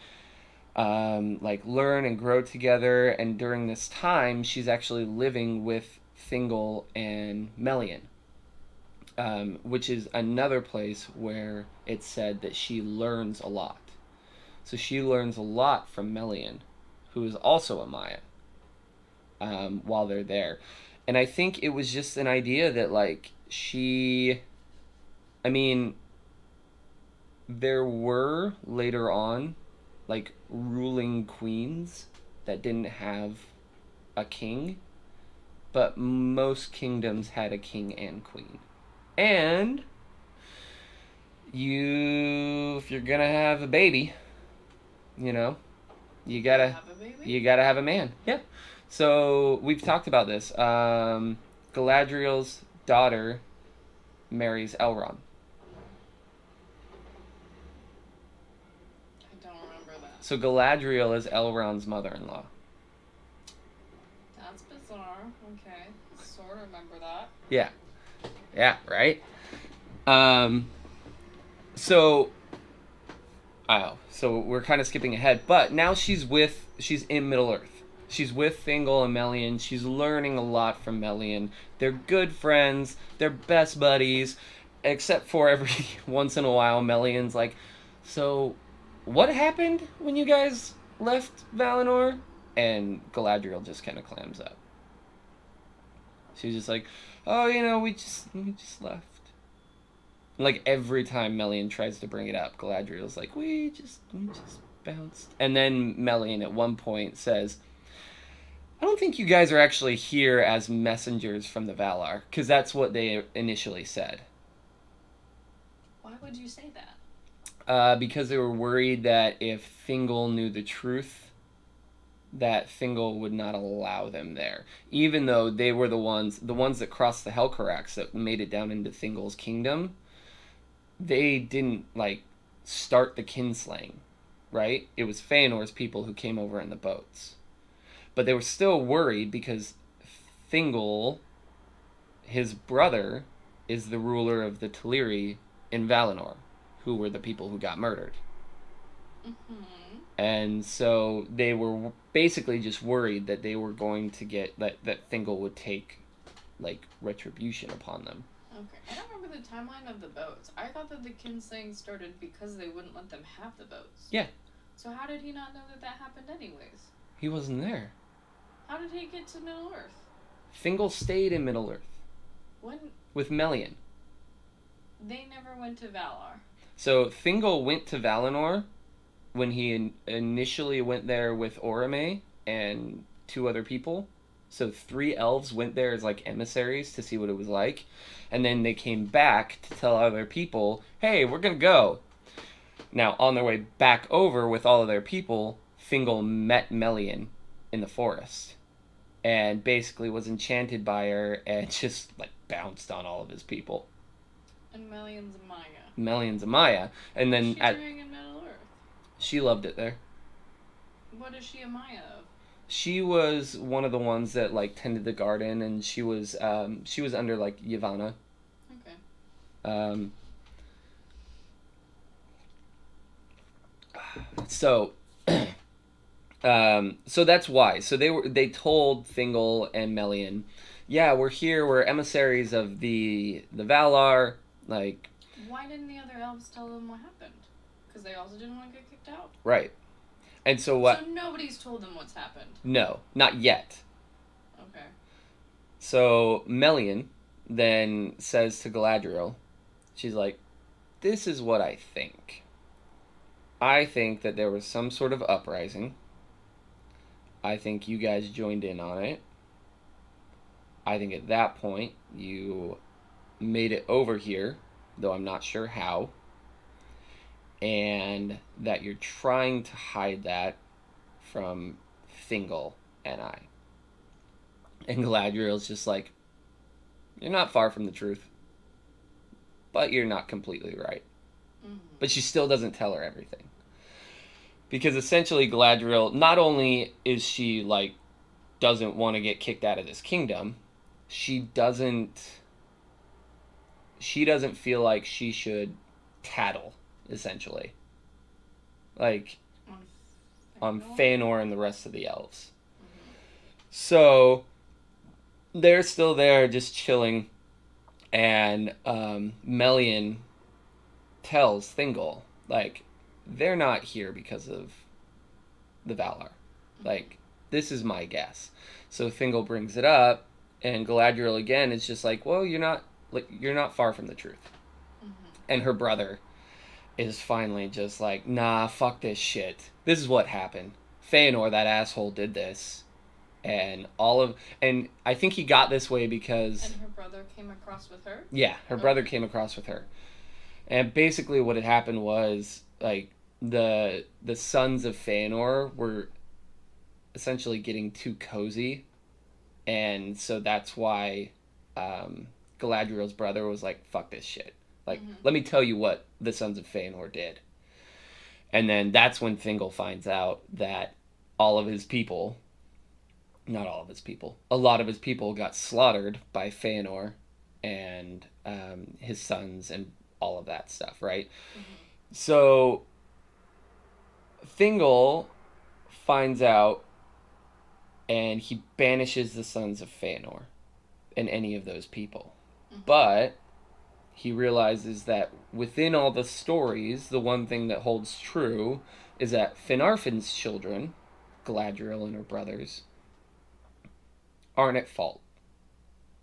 Speaker 1: like learn and grow together. And during this time, she's actually living with Thingol and Melian, which is another place where it's said that she learns a lot. So she learns a lot from Melian, who is also a Maya, while they're there. And I think it was just an idea that, like, there were later on, like, ruling queens that didn't have a king, but most kingdoms had a king and queen. And if you're gonna have a baby, you gotta have a man. Yeah. So we've talked about this. Galadriel's daughter marries Elrond. So Galadriel is Elrond's mother-in-law.
Speaker 2: That's bizarre. Okay. Sort of remember that.
Speaker 1: Yeah. Yeah, right? So we're kind of skipping ahead, but now she's in Middle-earth. She's with Thingol and Melian. She's learning a lot from Melian. They're good friends. They're best buddies, except for every once in a while, Melian's like, so... what happened when you guys left Valinor? And Galadriel just kind of clams up. She's just like, oh, we just left. Like, every time Melian tries to bring it up, Galadriel's like, we just bounced. And then Melian at one point says, I don't think you guys are actually here as messengers from the Valar, because that's what they initially said.
Speaker 2: Why would you say that?
Speaker 1: Because they were worried that if Thingol knew the truth, that Thingol would not allow them there. Even though they were the ones that crossed the Helcarax that made it down into Thingol's kingdom, they didn't, like, start the kinslaying, right? It was Feanor's people who came over in the boats. But they were still worried because Thingol, his brother, is the ruler of the Teleri in Valinor, who were the people who got murdered.
Speaker 2: Mm-hmm.
Speaker 1: And so they were basically just worried that they were going to get... that Thingol would take, like, retribution upon them.
Speaker 2: Okay. I don't remember the timeline of the boats. I thought that the kinslaying started because they wouldn't let them have the boats.
Speaker 1: Yeah.
Speaker 2: So how did he not know that happened anyways?
Speaker 1: He wasn't there.
Speaker 2: How did he get to Middle-earth?
Speaker 1: Thingol stayed in Middle-earth.
Speaker 2: When?
Speaker 1: With Melian.
Speaker 2: They never went to Valar.
Speaker 1: So Thingol went to Valinor when he initially went there with Orome and 2 other people, So 3 elves went there as like emissaries to see what it was like, and then they came back to tell other people, "Hey, we're gonna go." Now, on their way back over with all of their people, Fingal met Melian in the forest, and basically was enchanted by her and just like bounced on all of his people.
Speaker 2: And Melian's a Maya.
Speaker 1: Melian's a Maya, and then
Speaker 2: What's she doing in Middle Earth?
Speaker 1: She loved it there.
Speaker 2: What is she a Maya of?
Speaker 1: She was one of the ones that like tended the garden, and she was under like Yavanna.
Speaker 2: Okay.
Speaker 1: So so that's why. So they told Fingal and Melian, yeah, we're here. We're emissaries of the Valar. Like,
Speaker 2: why didn't the other elves tell them what happened? Because they also didn't want to get kicked out.
Speaker 1: Right. And so what?
Speaker 2: So nobody's told them what's happened.
Speaker 1: No, not yet.
Speaker 2: Okay.
Speaker 1: So Melian then says to Galadriel, she's like, "This is what I think. I think that there was some sort of uprising. I think you guys joined in on it. I think at that point you made it over here, though I'm not sure how. And that you're trying to hide that from Fingal and I." And Galadriel's just like, "You're not far from the truth. But you're not completely right."
Speaker 2: Mm-hmm.
Speaker 1: But she still doesn't tell her everything. Because essentially Galadriel, not only is she like, doesn't want to get kicked out of this kingdom, she doesn't feel like she should tattle, essentially. Like, on Feanor and the rest of the elves.
Speaker 2: Mm-hmm.
Speaker 1: So, they're still there just chilling, and Melian tells Thingol, like, they're not here because of the Valar. Like, this is my guess. So Thingol brings it up, and Galadriel again is just like, well, you're not far from the truth.
Speaker 2: Mm-hmm.
Speaker 1: And her brother is finally just like, nah, fuck this shit. This is what happened. Feanor, that asshole, did this. And I think he got this way because...
Speaker 2: And her brother came across with her?
Speaker 1: Yeah, her brother came across with her. And basically what had happened was, like, the sons of Feanor were essentially getting too cozy. And so that's why Galadriel's brother was like, fuck this shit. Like, let me tell you what the sons of Feanor did. And then that's when Thingol finds out that all of his people... Not all of his people. A lot of his people got slaughtered by Feanor and his sons and all of that stuff, right? Mm-hmm. So Thingol finds out and he banishes the sons of Feanor and any of those people. Mm-hmm. But he realizes that within all the stories, the one thing that holds true is that Finarfin's children, Galadriel and her brothers, aren't at fault.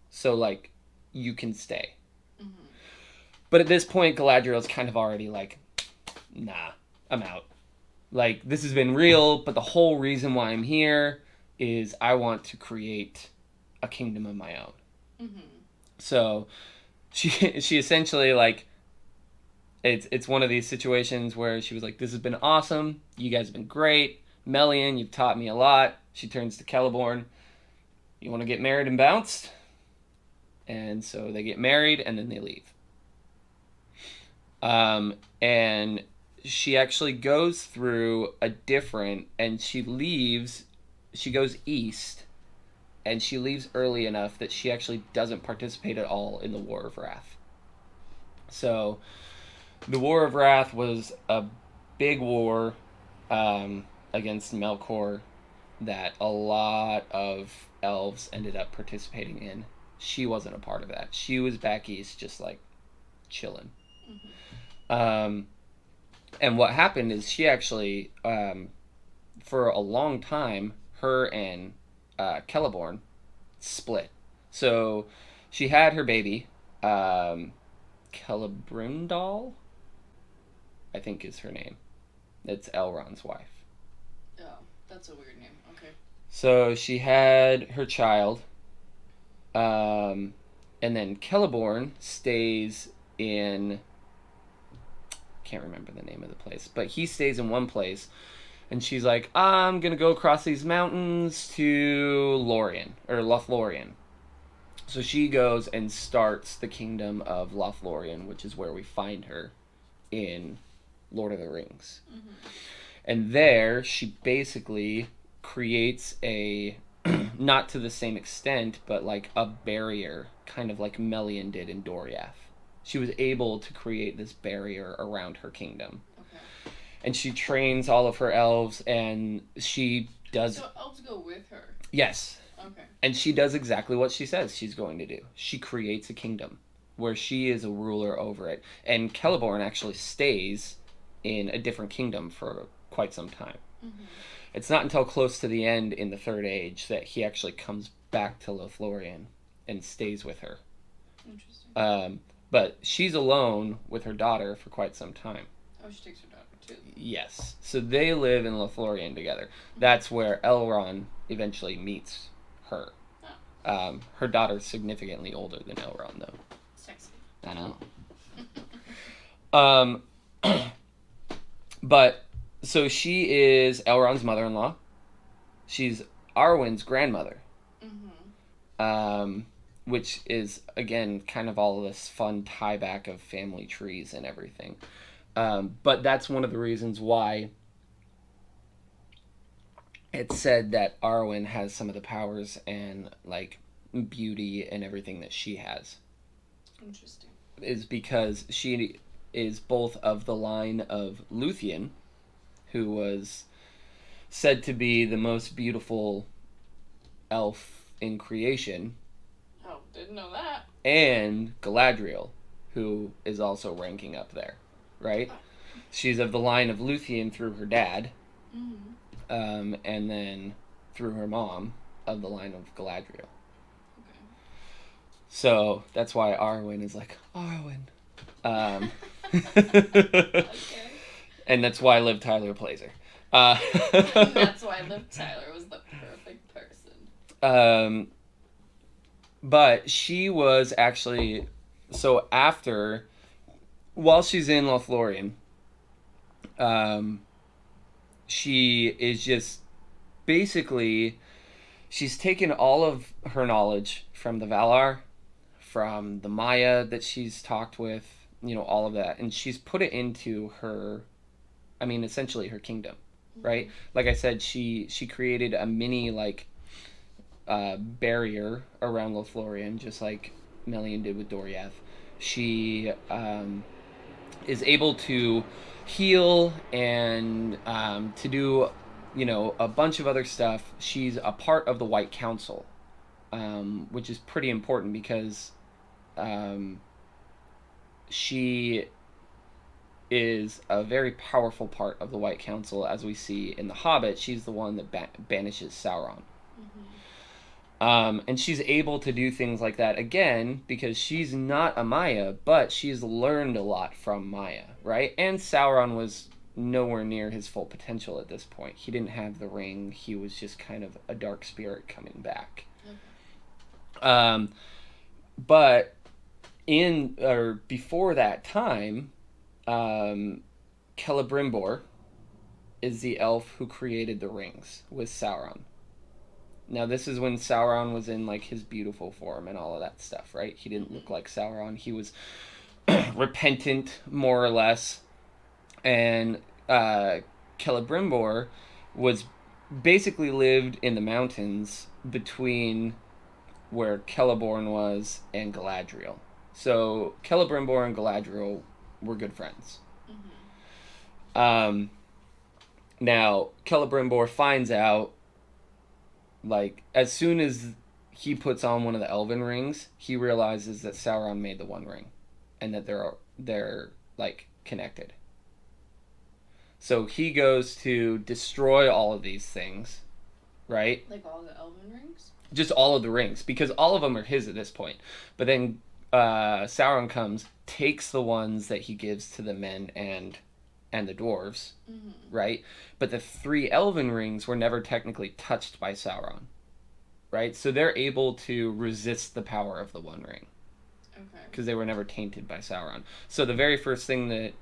Speaker 1: So, like, you can stay. Mm-hmm. But at this point, Galadriel's kind of already like, nah, I'm out. Like, this has been real, but the whole reason why I'm here is I want to create a kingdom of my own. Mm-hmm. So, she essentially, like, it's one of these situations where she was like, this has been awesome. You guys have been great. Melian, you've taught me a lot. She turns to Celeborn. You want to get married and bounced? And so they get married and then they leave. And she actually goes through and she goes east, and she leaves early enough that she actually doesn't participate at all in the War of Wrath. So the War of Wrath was a big war against Melkor that a lot of elves ended up participating in. She wasn't a part of that. She was back east just like chilling. Mm-hmm. And what happened is she actually for a long time her and Celeborn split. So she had her baby Celebrindal, I think is her name. It's Elrond's wife.
Speaker 2: Oh, that's a weird name. Okay.
Speaker 1: So she had her child, and then Celeborn stays in. Can't remember the name of the place, but he stays in one place, and she's like, I'm gonna go across these mountains to Lorien or Lothlorien. So she goes and starts the kingdom of Lothlorien, which is where we find her in Lord of the Rings. Mm-hmm. And there she basically creates a, not to the same extent, but like a barrier, kind of like Melian did in Doriath. She was able to create this barrier around her kingdom. Okay. And she trains all of her elves, and she does...
Speaker 2: So elves go with her?
Speaker 1: Yes.
Speaker 2: Okay.
Speaker 1: And she does exactly what she says she's going to do. She creates a kingdom where she is a ruler over it. And Celeborn actually stays in a different kingdom for quite some time. Mm-hmm. It's not until close to the end in the Third Age that he actually comes back to Lothlorien and stays with her. Interesting. But she's alone with her daughter for quite some time.
Speaker 2: Oh, she takes her daughter too.
Speaker 1: Yes. So they live in Lothlorien together. Mm-hmm. That's where Elrond eventually meets her. Oh. Her daughter's significantly older than Elrond, though.
Speaker 2: Sexy.
Speaker 1: I know. But, so she is Elrond's mother-in-law. She's Arwen's grandmother. Mm-hmm. Which is, again, kind of all this fun tie-back of family trees and everything. But that's one of the reasons why it's said that Arwen has some of the powers and, like, beauty and everything that she has.
Speaker 2: Interesting.
Speaker 1: Is because she is both of the line of Luthien, who was said to be the most beautiful elf in creation.
Speaker 2: Oh, didn't know that.
Speaker 1: And Galadriel, who is also ranking up there, right? She's of the line of Luthien through her dad, mm-hmm. And then through her mom of the line of Galadriel. Okay. So that's why Arwen is like, Arwen. Okay. And that's why Liv Tyler plays her.
Speaker 2: That's why Liv Tyler was the perfect person.
Speaker 1: But she was actually... So after... While she's in Lothlorien, she is just... Basically, she's taken all of her knowledge from the Valar, from the Maya that she's talked with, you know, all of that. And she's put it into her... I mean, essentially her kingdom, right? Like I said, she created a mini, like... barrier around Lothlorien, just like Melian did with Doriath. She is able to heal and to do, you know, a bunch of other stuff. She's a part of the White Council, which is pretty important because she is a very powerful part of the White Council, as we see in The Hobbit. She's the one that banishes Sauron. And she's able to do things like that, again, because she's not a Maya, but she's learned a lot from Maya, right? And Sauron was nowhere near his full potential at this point. He didn't have the ring. He was just kind of a dark spirit coming back. Okay. But before that time, Celebrimbor is the elf who created the rings with Sauron. Now, this is when Sauron was in, like, his beautiful form and all of that stuff, right? He didn't look like Sauron. He was repentant, more or less. And Celebrimbor was basically lived in the mountains between where Celeborn was and Galadriel. So, Celebrimbor and Galadriel were good friends. Mm-hmm. Now, Celebrimbor finds out, like, as soon as he puts on one of the elven rings, he realizes that Sauron made the One Ring, and that they're like connected. So he goes to destroy all of these things, right?
Speaker 2: Like all the elven rings?
Speaker 1: Just all of the rings, because all of them are his at this point. But then Sauron comes, takes the ones that he gives to the men and and the dwarves, right? But the 3 elven rings were never technically touched by Sauron, right? So they're able to resist the power of the One Ring.
Speaker 2: Okay.
Speaker 1: Because they were never tainted by Sauron. So the very first thing that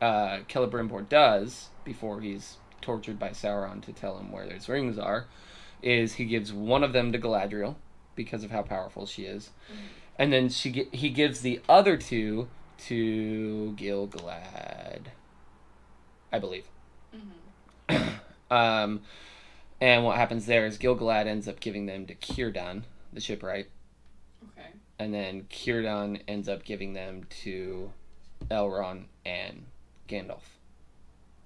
Speaker 1: Celebrimbor does, before he's tortured by Sauron to tell him where his rings are, is he gives one of them to Galadriel, because of how powerful she is. And then he gives the other 2 to Gil-galad, I believe. And what happens there is Gil-galad ends up giving them to Círdan, the shipwright.
Speaker 2: Okay.
Speaker 1: And then Círdan ends up giving them to Elrond and Gandalf.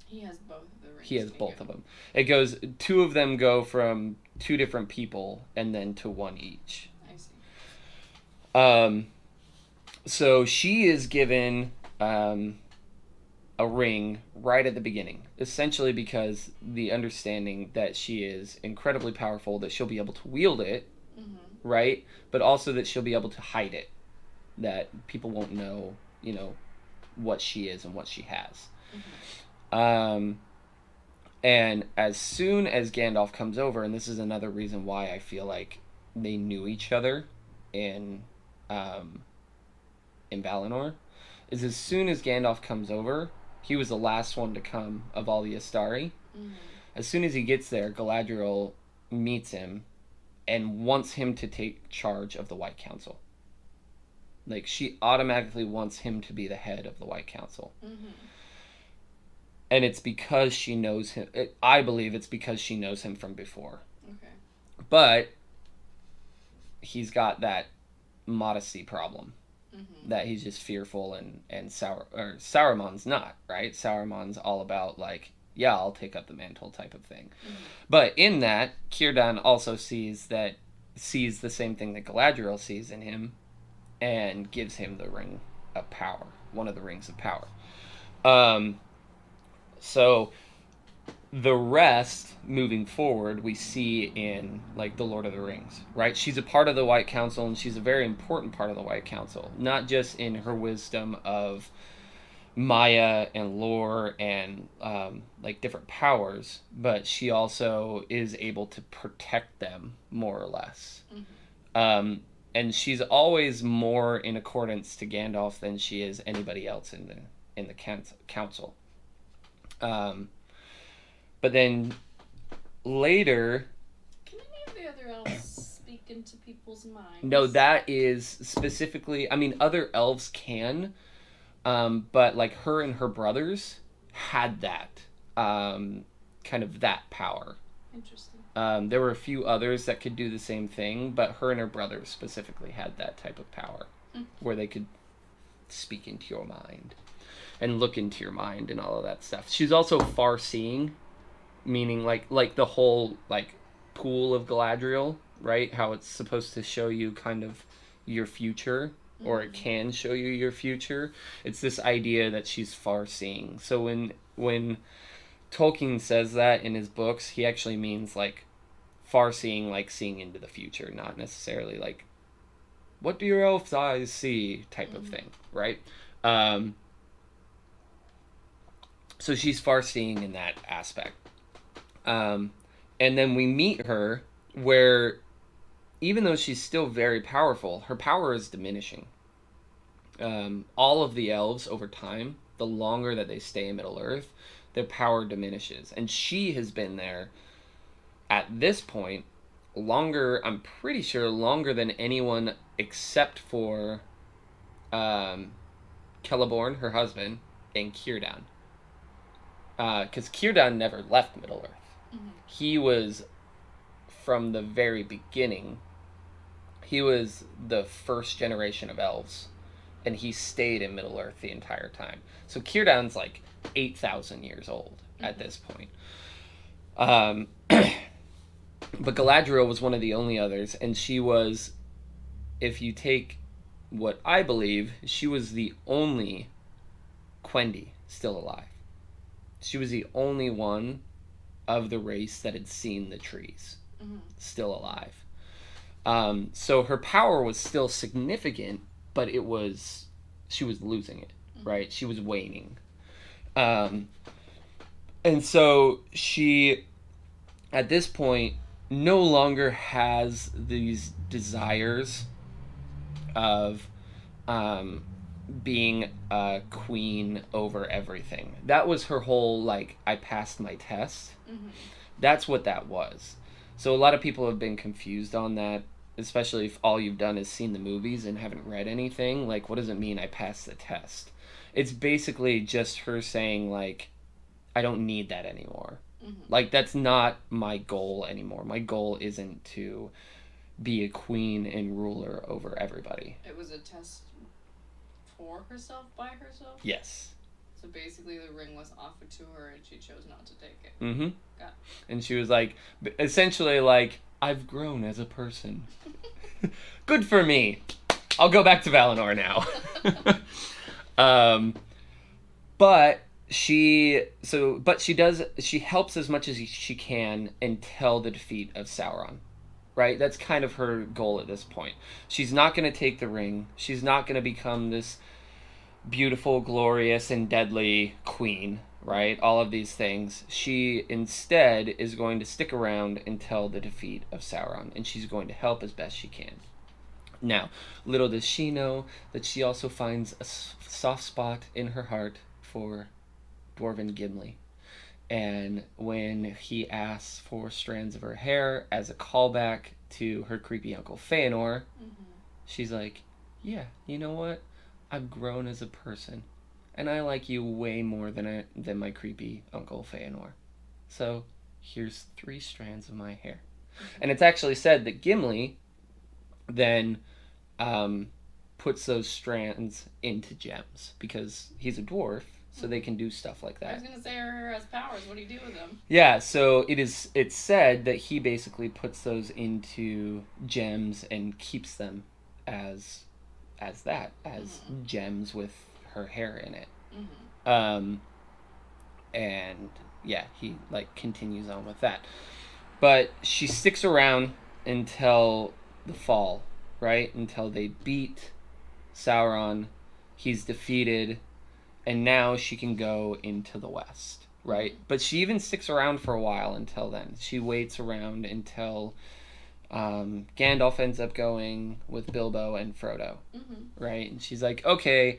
Speaker 2: He has both of the rings.
Speaker 1: He has both of them. It goes, 2 of them go from 2 different people, and then to 1 each.
Speaker 2: I see.
Speaker 1: So she is given a ring right at the beginning, essentially because the understanding that she is incredibly powerful, that she'll be able to wield it, right? But also that she'll be able to hide it, that people won't know, what she is and what she has. And as soon as Gandalf comes over, and this is another reason why I feel like they knew each other in Valinor, is as soon as Gandalf comes over, he was the last one to come of all the Astari. As soon as he gets there, Galadriel meets him and wants him to take charge of the White Council. Like, she automatically wants him to be the head of the White Council. And it's because she knows him. I believe it's because she knows him from before.
Speaker 2: Okay.
Speaker 1: But he's got that modesty problem. That he's just fearful, and Saruman's not, right? Saruman's all about, like, yeah, I'll take up the mantle type of thing. But in that, Círdan also sees the same thing that Galadriel sees in him, and gives him the ring of power, one of the rings of power. So the rest, moving forward, we see in, like, The Lord of the Rings, right? She's a part of the White Council, and she's a very important part of the White Council, not just in her wisdom of Maya and lore and, like, different powers, but she also is able to protect them, more or less. And she's always more in accordance to Gandalf than she is anybody else in the council. But then later...
Speaker 2: Can any of the other elves speak into people's minds?
Speaker 1: No, that is specifically... I mean, other elves can, but, like, her and her brothers had that, kind of that power.
Speaker 2: Interesting.
Speaker 1: There were a few others that could do the same thing, but her and her brothers specifically had that type of power, where they could speak into your mind and look into your mind and all of that stuff. She's also far-seeing, meaning like the whole, like, pool of Galadriel, right? How it's supposed to show you kind of your future, or it can show you your future. It's this idea that she's far-seeing. So when Tolkien says that in his books, he actually means, like, far-seeing, like seeing into the future, not necessarily like, what do your elf's eyes see type of thing, right? So she's far-seeing in that aspect. And then we meet her where, even though she's still very powerful, her power is diminishing. All of the elves, over time, the longer that they stay in Middle-earth, their power diminishes. And she has been there, at this point, longer, I'm pretty sure, longer than anyone except for Celeborn, her husband, and Círdan. Because Círdan never left Middle-earth. He was, from the very beginning, he was the first generation of elves, and he stayed in Middle-earth the entire time. So Círdan's like 8,000 years old at this point. But Galadriel was one of the only others, and she was, if you take what I believe, she was the only Quendi still alive. She was the only one of the race that had seen the trees still alive. So her power was still significant, but she was losing it, right? She was waning. Um, and so she, at this point, no longer has these desires of being a queen over everything. That was her whole, like, I passed my test.
Speaker 2: Mm-hmm.
Speaker 1: That's what that was. So a lot of people have been confused on that, especially if all you've done is seen the movies and haven't read anything. Like, what does it mean I passed the test? It's basically just her saying, like, I don't need that anymore.
Speaker 2: Mm-hmm.
Speaker 1: Like, that's not my goal anymore. My goal isn't to be a queen and ruler over everybody.
Speaker 2: It was a test for herself, by herself?
Speaker 1: Yes.
Speaker 2: So basically the ring was offered to her and she chose not to take it.
Speaker 1: Mm-hmm.
Speaker 2: Got it.
Speaker 1: And she was like, essentially like, I've grown as a person. Good for me. I'll go back to Valinor now. But she helps as much as she can until the defeat of Sauron. Right? That's kind of her goal at this point. She's not going to take the ring. She's not going to become this beautiful, glorious, and deadly queen, right? All of these things. She instead is going to stick around until the defeat of Sauron, and she's going to help as best she can. Now, little does she know that she also finds a soft spot in her heart for Dwarven Gimli. And when he asks for strands of her hair as a callback to her creepy Uncle Feanor, she's like, yeah, you know what? I've grown as a person, and I like you way more than my creepy Uncle Feanor. So here's 3 strands of my hair. And it's actually said that Gimli then puts those strands into gems because he's a dwarf. So they can do stuff like that.
Speaker 2: I was gonna say her has powers. What do you do with them?
Speaker 1: Yeah, so it's said that he basically puts those into gems and keeps them as gems with her hair in it. Mm-hmm. And yeah, he like continues on with that. But she sticks around until the fall, right? Until they beat Sauron, he's defeated. And now she can go into the West, right? But she even sticks around for a while until then. She waits around until Gandalf ends up going with Bilbo and Frodo, right? And she's like, okay,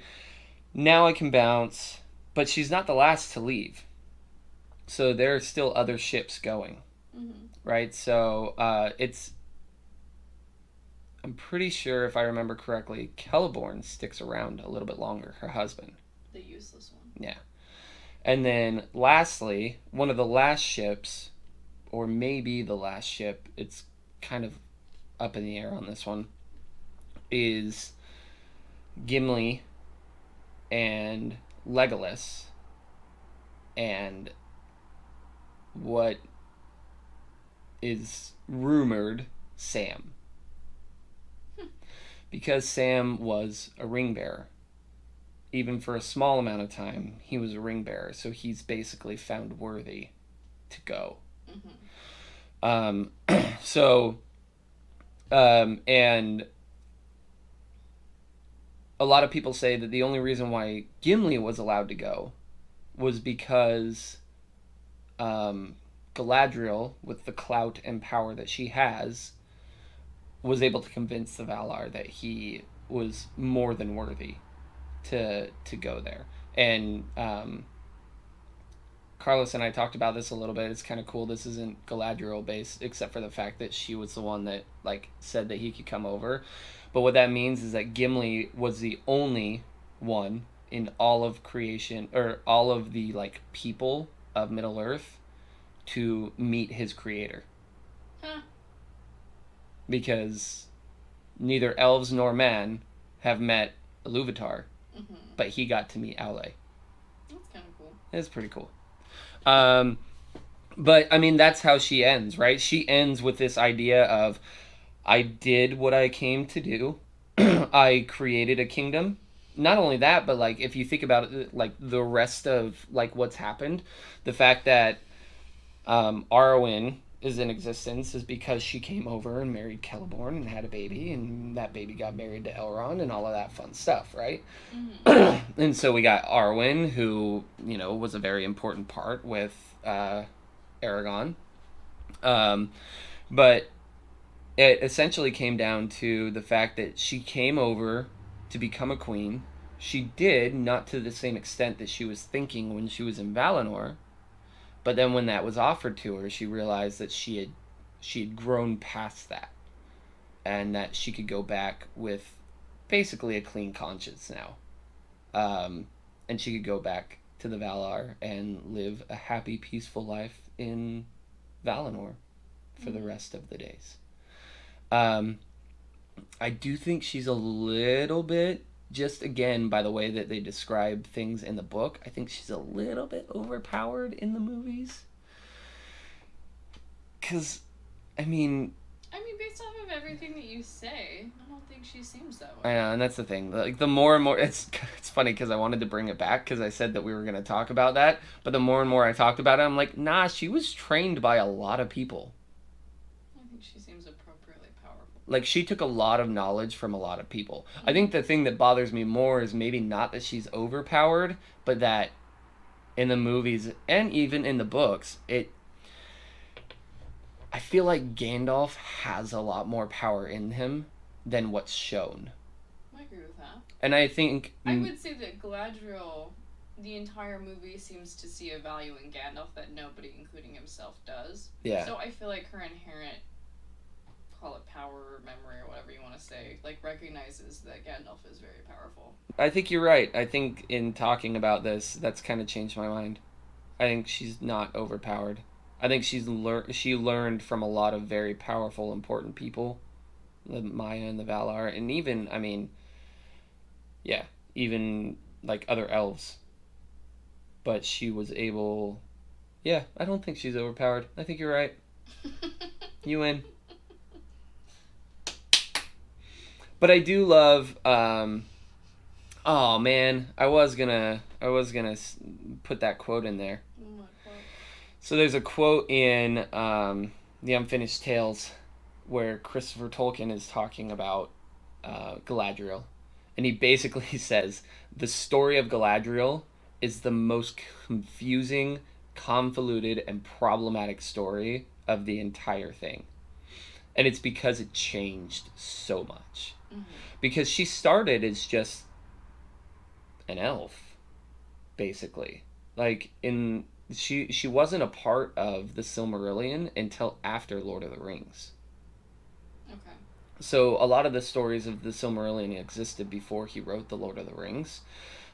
Speaker 1: now I can bounce. But she's not the last to leave. So there are still other ships going, right? So I'm pretty sure, if I remember correctly, Celeborn sticks around a little bit longer, her husband.
Speaker 2: The useless one.
Speaker 1: Yeah. And then lastly, one of the last ships, or maybe the last ship, it's kind of up in the air on this one, is Gimli and Legolas and what is rumored Sam. Because Sam was a ring bearer. Even for a small amount of time, he was a ring bearer, so he's basically found worthy to go. And a lot of people say that the only reason why Gimli was allowed to go was because Galadriel, with the clout and power that she has, was able to convince the Valar that he was more than worthy to go there. And Carlos and I talked about this a little bit. It's kind of cool. This isn't Galadriel based, except for the fact that she was the one that like said that he could come over. But what that means is that Gimli was the only one in all of creation, or all of the like people of Middle Earth, to meet his creator. Because neither elves nor men have met Iluvatar, but he got to meet Aule.
Speaker 2: That's kind of cool.
Speaker 1: It's pretty cool. But I mean, that's how she ends, right? She ends with this idea of, I did what I came to do. I created a kingdom. Not only that, but like if you think about it, like the rest of like what's happened, the fact that Arwen is in existence is because she came over and married Celeborn and had a baby, and that baby got married to Elrond and all of that fun stuff, right?
Speaker 2: Mm-hmm.
Speaker 1: And so we got Arwen, who, was a very important part with Aragon. But it essentially came down to the fact that she came over to become a queen. She did, not to the same extent that she was thinking when she was in Valinor, but then when that was offered to her, she realized that she had grown past that, and that she could go back with basically a clean conscience now. And she could go back to the Valar and live a happy, peaceful life in Valinor for the rest of the days. I do think she's a little bit, just again by the way that they describe things in the book, I think she's a little bit overpowered in the movies. Because, I mean,
Speaker 2: based off of everything that you say, I don't think she seems that
Speaker 1: I
Speaker 2: way.
Speaker 1: know, and that's the thing. Like, the more and more, it's funny because I wanted to bring it back because I said that we were going to talk about that, but the more and more I talked about it, I'm like, nah, she was trained by a lot of people.
Speaker 2: I think she seems appropriately powerful.
Speaker 1: Like, she took a lot of knowledge from a lot of people. I think the thing that bothers me more is maybe not that she's overpowered, but that in the movies and even in the books, I feel like Gandalf has a lot more power in him than what's shown.
Speaker 2: I agree with that.
Speaker 1: And I think...
Speaker 2: I would say that Galadriel, the entire movie, seems to see a value in Gandalf that nobody, including himself, does.
Speaker 1: Yeah.
Speaker 2: So I feel like her inherent, call it power or memory or whatever you want to say, like, recognizes that Gandalf is very powerful.
Speaker 1: I think you're right. I think in talking about this, that's kind of changed my mind. I think she's not overpowered. I think she learned from a lot of very powerful, important people, the Maya and the Valar, and even, even like other elves. But she was able. Yeah, I don't think she's overpowered. I think you're right. You win. But I do love. Oh man, I was gonna put that quote in there. So there's a quote in The Unfinished Tales where Christopher Tolkien is talking about Galadriel. And he basically says, the story of Galadriel is the most confusing, convoluted, and problematic story of the entire thing. And it's because it changed so much. Mm-hmm. Because she started as just an elf, basically. Like, She wasn't a part of the Silmarillion until after Lord of the Rings.
Speaker 2: Okay.
Speaker 1: So a lot of the stories of the Silmarillion existed before he wrote the Lord of the Rings.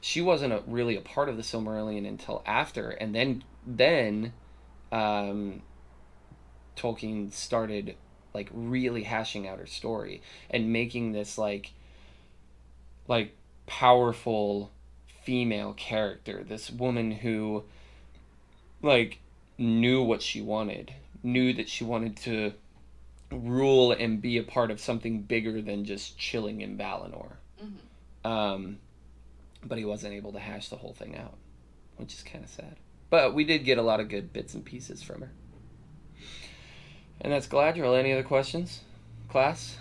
Speaker 1: She wasn't really a part of the Silmarillion until after, and then Tolkien started like really hashing out her story and making this like powerful female character, this woman who like knew what she wanted, knew that she wanted to rule and be a part of something bigger than just chilling in Valinor. Mm-hmm. But he wasn't able to hash the whole thing out, which is kind of sad. But we did get a lot of good bits and pieces from her. And that's Galadriel. Any other questions, class?